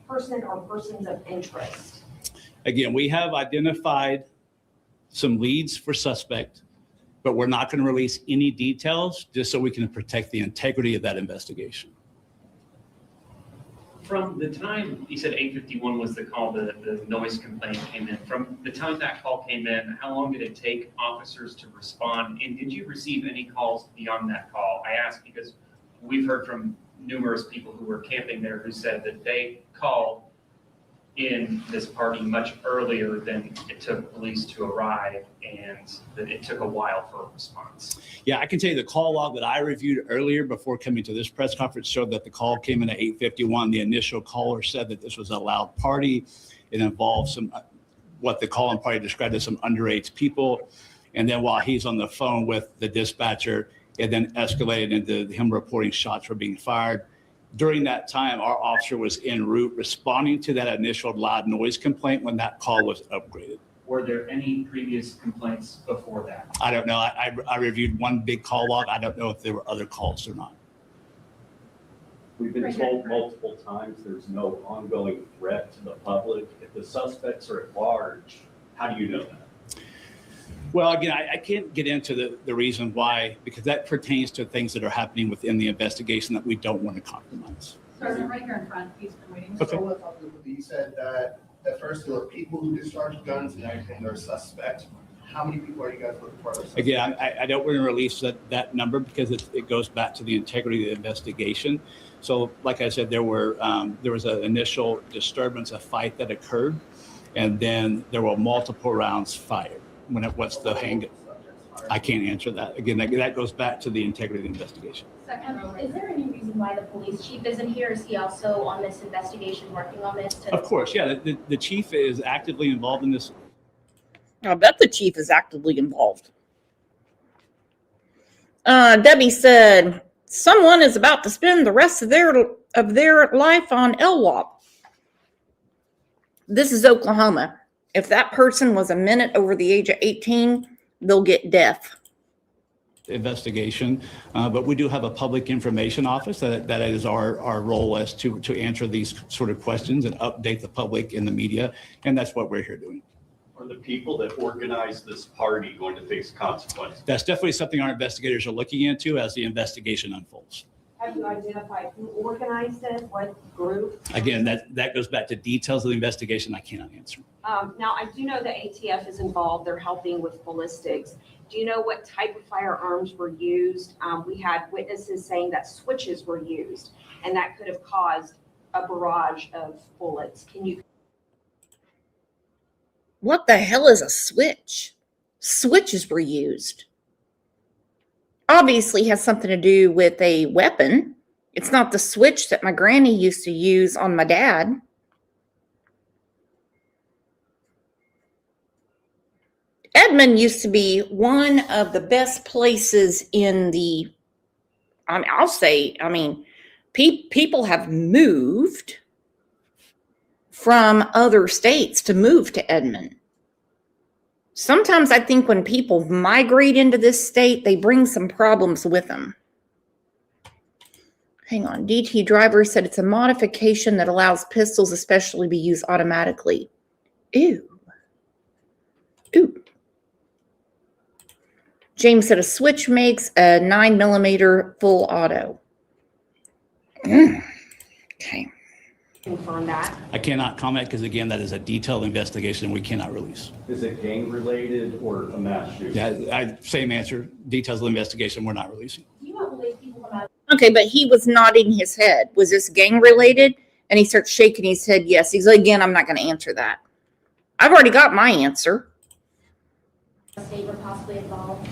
person or persons of interest? Again, we have identified some leads for suspect, but we're not going to release any details just so we can protect the integrity of that investigation. From the time you said 8:51 was the call, the noise complaint came in. From the time that call came in, how long did it take officers to respond? And did you receive any calls beyond that call? I ask because we've heard from numerous people who were camping there who said that they called in this party much earlier than it took police to arrive, and that it took a while for a response. Yeah, I can tell you the call log that I reviewed earlier before coming to this press conference showed that the call came in at 8:51. The initial caller said that this was a loud party. It involved some, what the calling party described as some underage people. And then while he's on the phone with the dispatcher, it then escalated into him reporting shots were being fired. During that time, our officer was en route responding to that initial loud noise complaint when that call was upgraded. Were there any previous complaints before that? I don't know. I reviewed one big call log. I don't know if there were other calls or not. We've been told multiple times there's no ongoing threat to the public. If the suspects are at large, how do you know that? Well, again, I can't get into the reason why, because that pertains to things that are happening within the investigation that we don't want to compromise. Sergeant, right here in front, he's been waiting. Okay. You said that at first there were people who discharged guns and everything, they're suspect. How many people are you guys looking for? Again, I don't want to release that number because it goes back to the integrity of the investigation. So, like I said, there was an initial disturbance, a fight that occurred, and then there were multiple rounds fired. What's the hang? I can't answer that. Again, that goes back to the integrity of the investigation. Is there any reason why the police chief isn't here? Is he also on this investigation, working on this? Of course, yeah. The chief is actively involved in this. I bet the chief is actively involved. Debbie said, someone is about to spend the rest of their life on LWAP. This is Oklahoma. If that person was a minute over the age of 18, they'll get death. Investigation, but we do have a public information office that is our role as to answer these sort of questions and update the public in the media, and that's what we're here doing. Are the people that organized this party going to face consequences? That's definitely something our investigators are looking into as the investigation unfolds. Have you identified who organized it? What group? Again, that goes back to details of the investigation I cannot answer. Now, I do know the ATF is involved. They're helping with ballistics. Do you know what type of firearms were used? We had witnesses saying that switches were used, and that could have caused a barrage of bullets. Can you? What the hell is a switch? Switches were used. Obviously has something to do with a weapon. It's not the switch that my granny used to use on my dad. Edmond used to be one of the best places in the, I'll say, people have moved from other states to move to Edmond. Sometimes I think when people migrate into this state, they bring some problems with them. Hang on. DT Driver said it's a modification that allows pistols especially be used automatically. Ew. Ooh. James said a switch makes a 9mm full auto. Okay. Confirm that. I cannot comment because, again, that is a detailed investigation we cannot release. Is it gang related or a mass shooting? Yeah, same answer. Details of the investigation we're not releasing. Okay, but he was nodding his head. Was this gang related? And he starts shaking his head. Yes. He's like, again, I'm not going to answer that. I've already got my answer. State were possibly involved.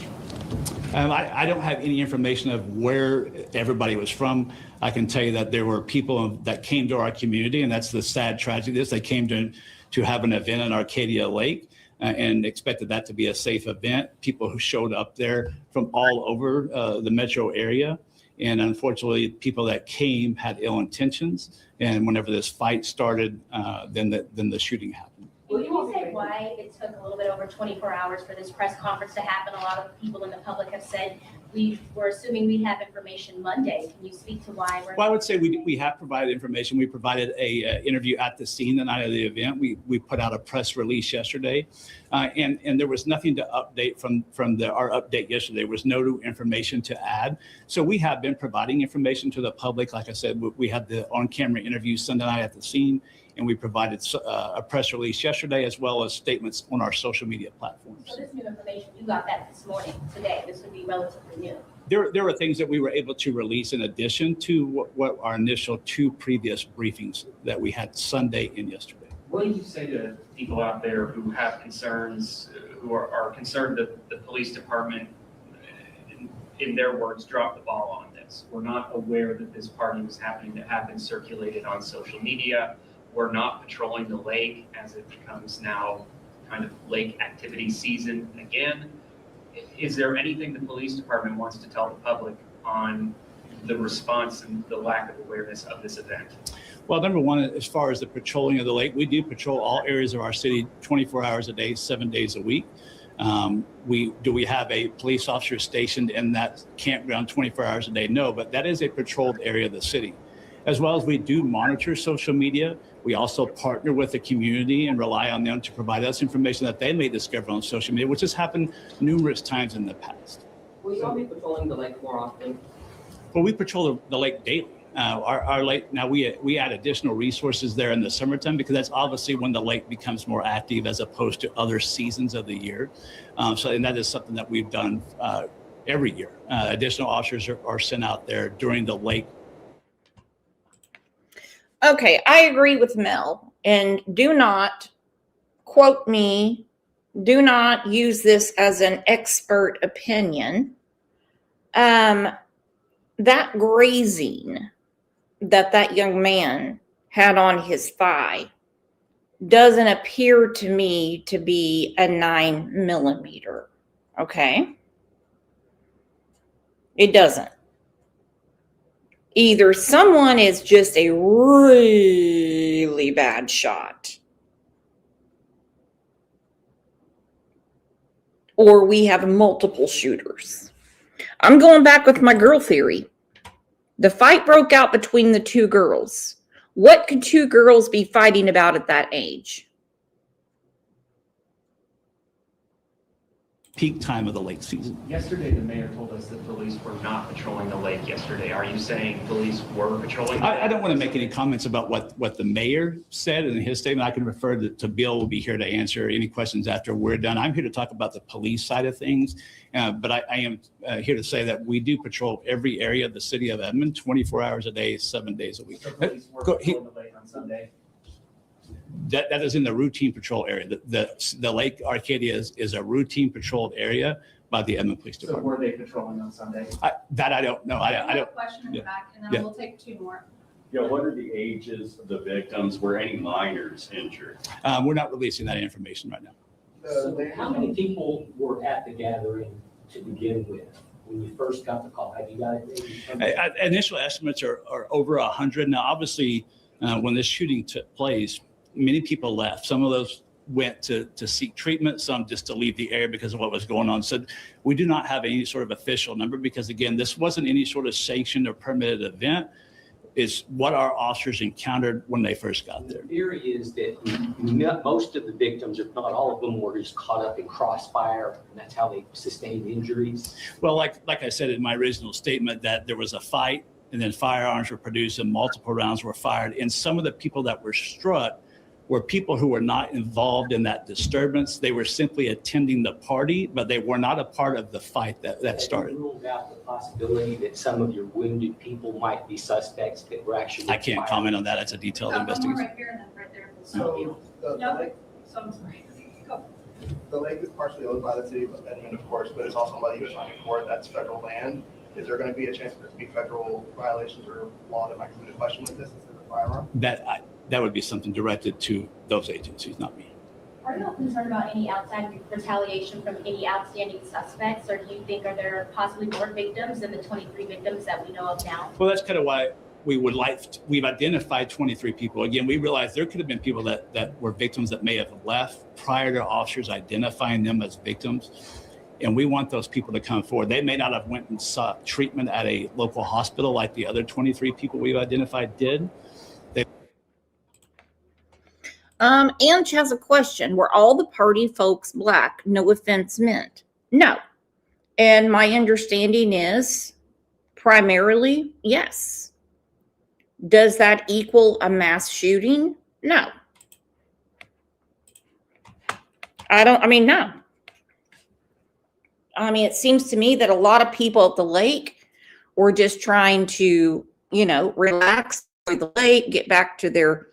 I don't have any information of where everybody was from. I can tell you that there were people that came to our community, and that's the sad tragedy of this. They came to have an event in Arcadia Lake and expected that to be a safe event. People who showed up there from all over the metro area. And unfortunately, people that came had ill intentions. And whenever this fight started, then the shooting happened. Can you say why it took a little bit over 24 hours for this press conference to happen? A lot of people in the public have said we were assuming we'd have information Monday. Can you speak to why? Well, I would say we have provided information. We provided a interview at the scene the night of the event. We put out a press release yesterday, and there was nothing to update from our update yesterday. There was no new information to add. So we have been providing information to the public. Like I said, we had the on-camera interview Sunday night at the scene, and we provided a press release yesterday as well as statements on our social media platforms. So this new information, you got that this morning, today. This would be relatively new. There were things that we were able to release in addition to what our initial two previous briefings that we had Sunday and yesterday. What do you say to people out there who have concerns, who are concerned that the police department, in their words, dropped the ball on this? We're not aware that this party was happening, that have been circulated on social media. We're not patrolling the lake as it becomes now kind of lake activity season again. Is there anything the police department wants to tell the public on the response and the lack of awareness of this event? Well, number one, as far as the patrolling of the lake, we do patrol all areas of our city 24 hours a day, 7 days a week. We have a police officer stationed in that campground 24 hours a day? No, but that is a patrolled area of the city. As well as we do monitor social media, we also partner with the community and rely on them to provide us information that they may discover on social media, which has happened numerous times in the past. Will you all be patrolling the lake more often? Well, we patrol the lake daily. Our lake, now we add additional resources there in the summertime because that's obviously when the lake becomes more active as opposed to other seasons of the year. And that is something that we've done every year. Additional officers are sent out there during the lake. Okay, I agree with Mel, and do not quote me. Do not use this as an expert opinion. That grazing that young man had on his thigh doesn't appear to me to be a 9mm. Okay? It doesn't. Either someone is just a really bad shot, or we have multiple shooters. I'm going back with my girl theory. The fight broke out between the two girls. What could two girls be fighting about at that age? Peak time of the lake season. Yesterday, the mayor told us that police were not patrolling the lake yesterday. Are you saying police were patrolling? I don't want to make any comments about what the mayor said in his statement. I can refer to Bill, will be here to answer any questions after we're done. I'm here to talk about the police side of things, but I am here to say that we do patrol every area of the city of Edmond 24 hours a day, 7 days a week. So police were patrolling the lake on Sunday? That is in the routine patrol area. The Lake Arcadia is a routine patrolled area by the Edmond Police So Department. were they patrolling on Sunday? That I don't know. I have a don't. question in the back, and then Yeah. we'll take two more. Yeah, what are the ages of the victims? Were any minors injured? We're not releasing that information right now. the How many people were at the gathering to begin with when you first got the call? Have you got it? Initial estimates are over 100. Now, obviously, when this shooting took place, many people left. Some of those went to seek treatment, some just to leave the area because of what was going on. So we do not have any sort of official number because, again, this wasn't any sort of sanctioned or permitted event. It's what our officers encountered when they first got there. The theory is that most of the victims, if not all of them, were just caught up in crossfire, and that's how they sustained injuries. Well, like I said in my original statement, that there was a fight and then firearms were produced and multiple rounds were fired. And some of the people that were struck were people who were not involved in that disturbance. They were simply attending the party, but they were not a part of the fight that started. Have you ruled out the possibility that some of your wounded people might be suspects that were actually I can't comment on that. It's a detailed investigation. Right here and then right there. So the lake, So I'm sorry. Go. the lake is partially owned by the city of Edmond, of course, but it's also owned by the U.S. Army Corps. That's federal land. Is there going to be a chance for there to be federal violations or law that might come into question with this instead of a firearm? That would be something directed to those agencies, not me. Are you concerned about any outside retaliation from any outstanding suspects, or do you think are there possibly more victims than the 23 victims that we know of now? Well, that's kind of why we've identified 23 people. Again, we realized there could have been people that were victims that may have left prior to officers identifying them as victims. And we want those people to come forward. They may not have went and sought treatment at a local hospital like the other 23 people we've identified did. Ange has a question. Were all the party folks black? No offense meant. No. And my understanding is primarily yes. Does that equal a mass shooting? No. No. It seems to me that a lot of people at the lake were just trying to, relax at the lake, get back to their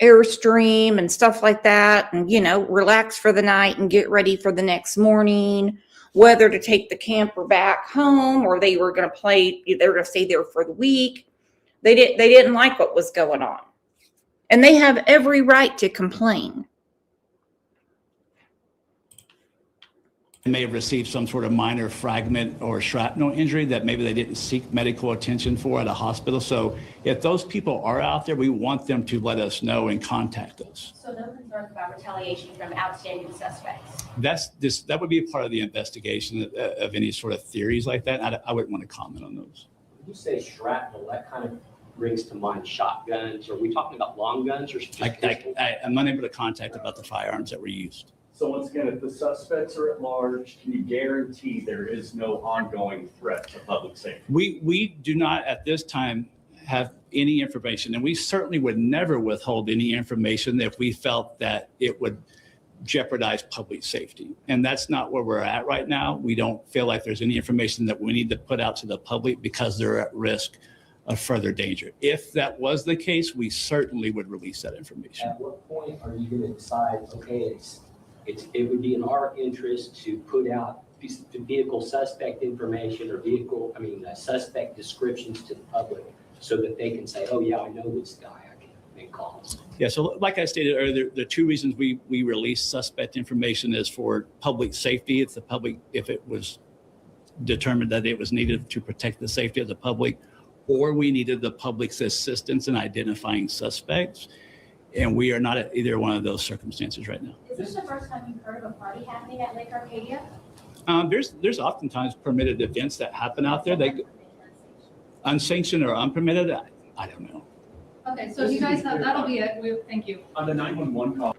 Airstream and stuff like that, and relax for the night and get ready for the next morning, whether to take the camper back home or they were going to stay there for the week. They didn't like what was going on, and they have every right to complain. They may have received some sort of minor fragment or shrapnel injury that maybe they didn't seek medical attention for at a hospital. So if those people are out there, we want them to let us know and contact us. So no concerns about retaliation from outstanding suspects? That would be a part of the investigation of any sort of theories like that. I wouldn't want to comment on those. When you say shrapnel, that kind of brings to mind shotguns. Are we talking about long guns or just pistols? I'm unable to contact about the firearms that were used. So once again, if the suspects are at large, can you guarantee there is no ongoing threat to public safety? We do not at this time have any information, and we certainly would never withhold any information if we felt that it would jeopardize public safety. And that's not where we're at right now. We don't feel like there's any information that we need to put out to the public because they're at risk of further danger. If that was the case, we certainly would release that information. At what point are you going to decide, okay, it would be in our interest to put out vehicle suspect information or suspect descriptions to the public so that they can say, oh yeah, I know this guy, I can make calls. Yeah, so like I stated earlier, the two reasons we release suspect information is for public safety. It's the public, if it was determined that it was needed to protect the safety of the public, or we needed the public's assistance in identifying suspects. And we are not at either one of those circumstances right now. Is this the first time you've heard of a party happening at Lake Arcadia? There's oftentimes permitted events that happen out there. They unsanctioned or unpermitted. I don't know. Okay, so you guys have, that'll be it. Thank you. On the 911 call.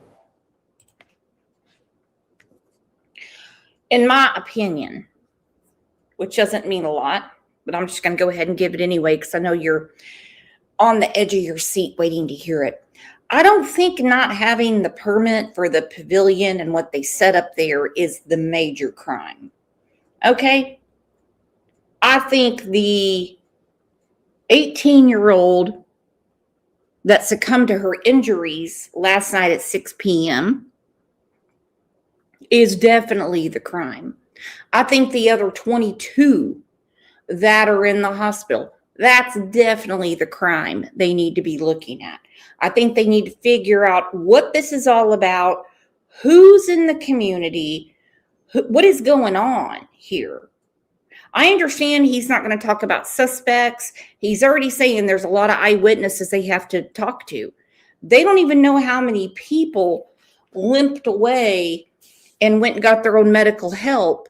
In my opinion, which doesn't mean a lot, but I'm just going to go ahead and give it anyway because I know you're on the edge of your seat waiting to hear it. I don't think not having the permit for the pavilion and what they set up there is the major crime. Okay? I think the 18-year-old that succumbed to her injuries last night at 6 p.m. is definitely the crime. I think the other 22 that are in the hospital, that's definitely the crime they need to be looking at. I think they need to figure out what this is all about, Who's in the community? What is going on here? I understand he's not going to talk about suspects. He's already saying there's a lot of eyewitnesses they have to talk to. They don't even know how many people limped away and went and got their own medical help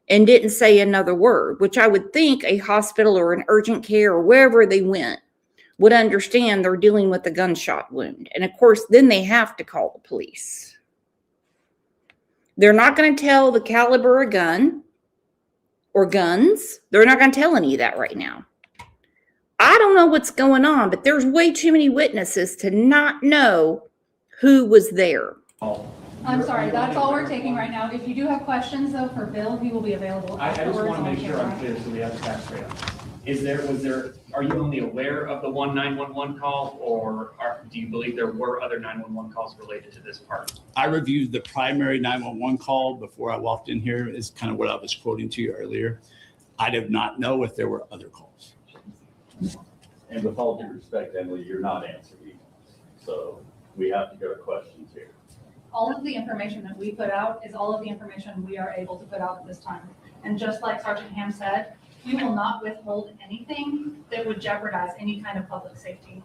and didn't say another word, which I would think a hospital or an urgent care or wherever they went would understand they're dealing with a gunshot wound. And of course, then they have to call the police. They're not going to tell the caliber of gun or guns. They're not going to tell any of that right now. I don't know what's going on, but there's way too many witnesses to not know who was there. I'm sorry, that's all we're taking right now. If you do have questions though for Bill, he will be available I just afterwards want to on make sure I'm camera. clear so we have the facts straight on. Are you only aware of the one 911 call, or do you believe there were other 911 calls related to this part? I reviewed the primary 911 call before I walked in here, is kind of what I was quoting to you earlier. I did not know if there were other calls. And with all due respect, Emily, you're not answering emails. So we have to go to questions here. All of the information that we put out is all of the information we are able to put out at this time. And just like Sergeant Ham said, we will not withhold anything that would jeopardize any kind of public safety.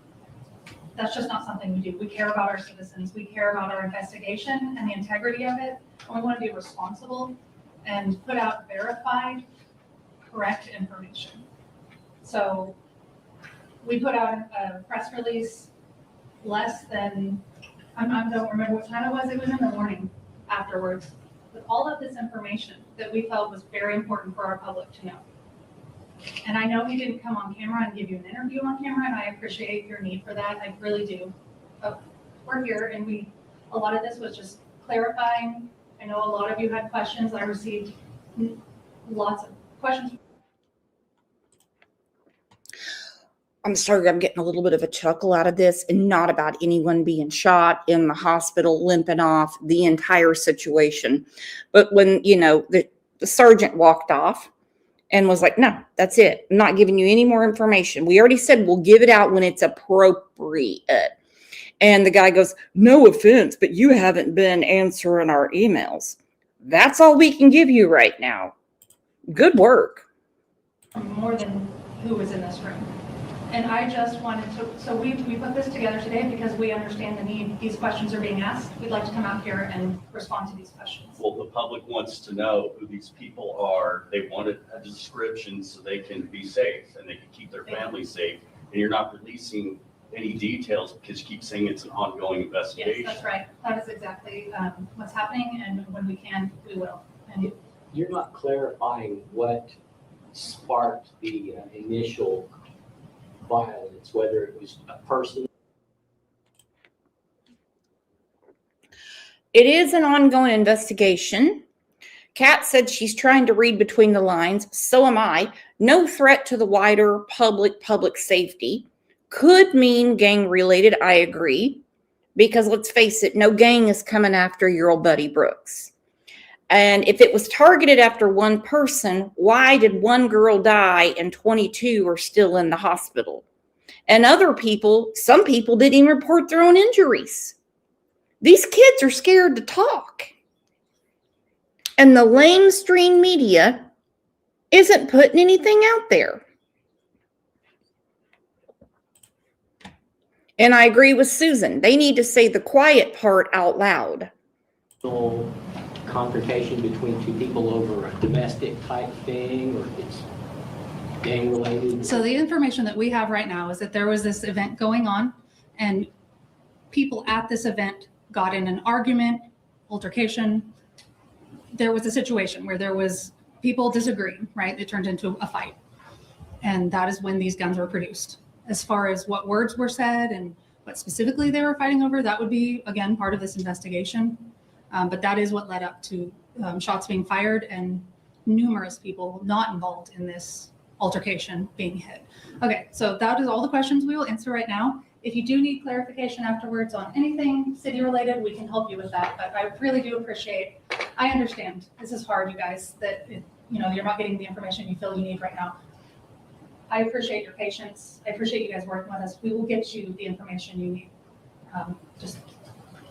That's just not something we do. We care about our citizens. We care about our investigation and the integrity of it. And we want to be responsible and put out verified, correct information. So we put out a press release less than, I don't remember what time it was in the morning afterwards, with all of this information that we felt was very important for our public to know. And I know we didn't come on camera and give you an interview on camera, and I appreciate your need for that. I really do. But we're here, and a lot of this was just clarifying. I know a lot of you had questions. I received lots of questions. I'm sorry, I'm getting a little bit of a chuckle out of this, and not about anyone being shot in the hospital, limping off, the entire situation. But when, the sergeant walked off and was like, no, that's it. I'm not giving you any more information. We already said we'll give it out when it's appropriate. And the guy goes, no offense, but you haven't been answering our emails. That's all we can give you right now. Good work. More than who was in this room. And I just wanted to, so we put this together today because we understand the need. These questions are being asked. We'd like to come out here and respond to these questions. Well, the public wants to know who these people are. They want a description so they can be safe and they can keep their families safe. And you're not releasing any details because you keep saying it's an ongoing investigation. Yes, that's right. That is exactly what's happening, and when we can, we will. And You're not clarifying what sparked the initial violence, whether it was a person. It is an ongoing investigation. Kat said she's trying to read between the lines. So am I. No threat to the wider public safety. Could mean gang related. I agree. Because let's face it, no gang is coming after your old buddy Brooks. And if it was targeted after one person, why did one girl die and 22 are still in the hospital? And some people didn't even report their own injuries. These kids are scared to talk. And the lamestream media isn't putting anything out there. And I agree with Susan. They need to say the quiet part out loud. Confrontation between two people over a domestic type thing, or it's gang related? so the information that we have right now is that there was this event going on, and people at this event got in an argument, altercation. There was a situation where there was people disagreeing, right? It turned into a fight. And that is when these guns were produced. As far as what words were said and what specifically they were fighting over, that would be, again, part of this investigation. But that is what led up to shots being fired and numerous people not involved in this altercation being hit. Okay, so that is all the questions we will answer right now. If you do need clarification afterwards on anything city related, we can help you with that. But I really do appreciate, I understand this is hard, you guys, that you're not getting the information you feel you need right now. I appreciate your patience. I appreciate you guys working with us. We will get you the information you need. Just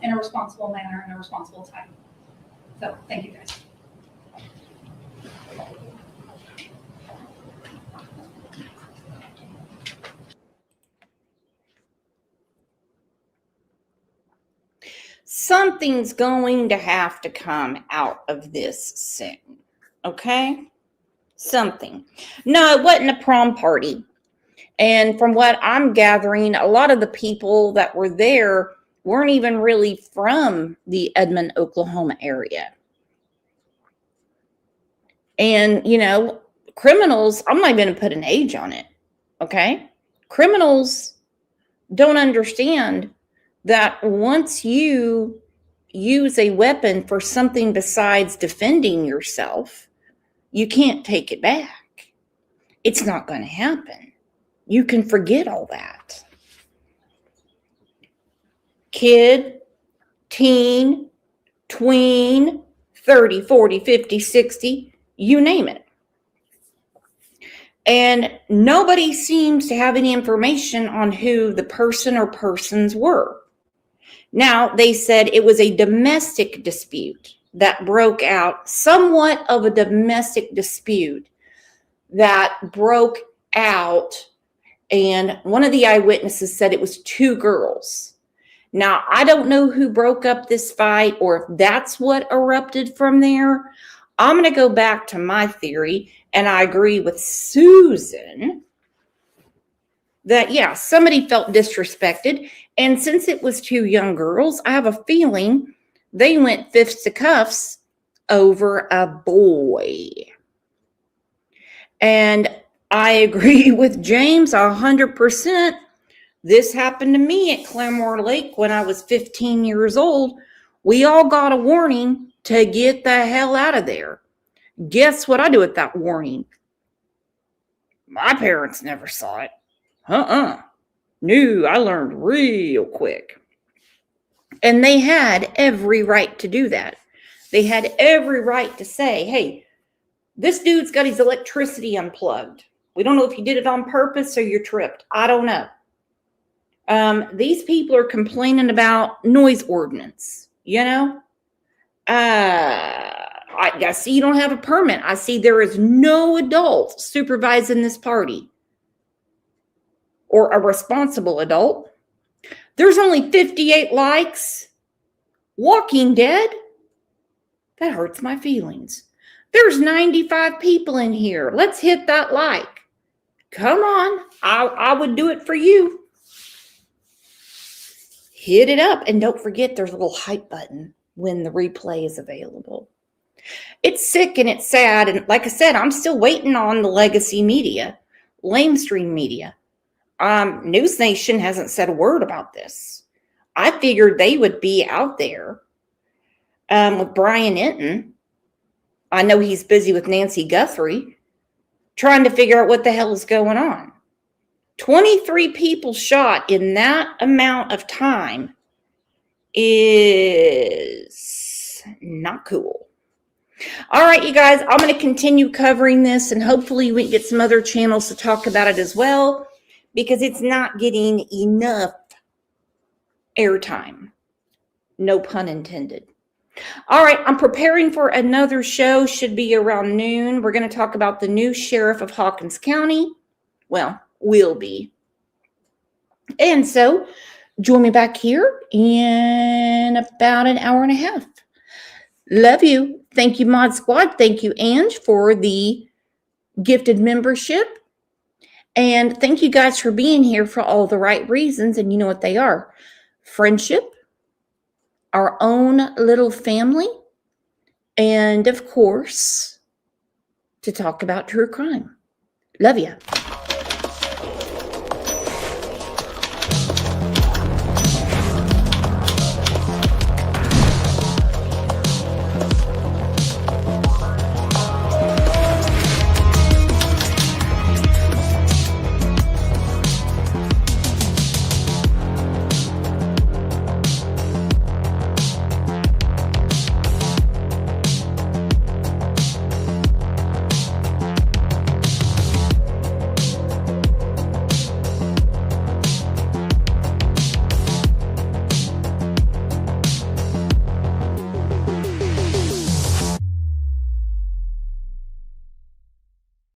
in a responsible manner, in a responsible time. So, thank you guys. Something's going to have to come out of this soon. Okay? Something. No, it wasn't a prom party. And from what I'm gathering, a lot of the people that were there weren't even really from the Edmond, Oklahoma area. And, you know, criminals, I'm not even going to put an age on it. Okay? Criminals don't understand that once you use a weapon for something besides defending yourself, you can't take it back. It's not going to happen. You can forget all that. Kid, teen, tween, 30, 40, 50, 60, you name it. And nobody seems to have any information on who the person or persons were. Now, they said it was a domestic dispute that broke out, somewhat of a domestic dispute that broke out, and one of the eyewitnesses said it was 2 girls. Now, I don't know who broke up this fight or if that's what erupted from there. I'm going to go back to my theory, and I agree with Susan that, yeah, somebody felt disrespected. And since it was 2 young girls, I have a feeling they went fisticuffs over a boy. And I agree with James 100%. This happened to me at Claremore Lake when I was 15 years old. We all got a warning to get the hell out of there. Guess what I do with that warning? My parents never saw it. No, I learned real quick. And they had every right to do that. They had every right to say, hey, this dude's got his electricity unplugged. We don't know if he did it on purpose or you're tripped. I don't know. These people are complaining about noise ordinance, you know? I see you don't have a permit. I see there is no adult supervising this party or a responsible adult. There's only 58 likes. Walking Dead? That hurts my feelings. There's 95 people in here. Let's hit that like. Come on. I would do it for you. Hit it up. And don't forget there's a little hype button when the replay is available. It's sick and it's sad. And like I said, I'm still waiting on the legacy media, lamestream media. News Nation hasn't said a word about this. I figured they would be out there with Brian Enton. I know he's busy with Nancy Guthrie trying to figure out what the hell is going on. 23 people shot in that amount of time is not cool. All right, you guys, I'm going to continue covering this, and hopefully we can get some other channels to talk about it as well, because it's not getting enough airtime. No pun intended. All right, I'm preparing for another show. Should be around noon. We're going to talk about the new sheriff of Hawkins County. Well, will be. And so join me back here in about an hour and a half. Love you. Thank you, Mod Squad. Thank you, Ange, for the gifted membership. And thank you guys for being here for all the right reasons. And you know what they are. Friendship, our own little family, and of course, to talk about true crime. Love ya.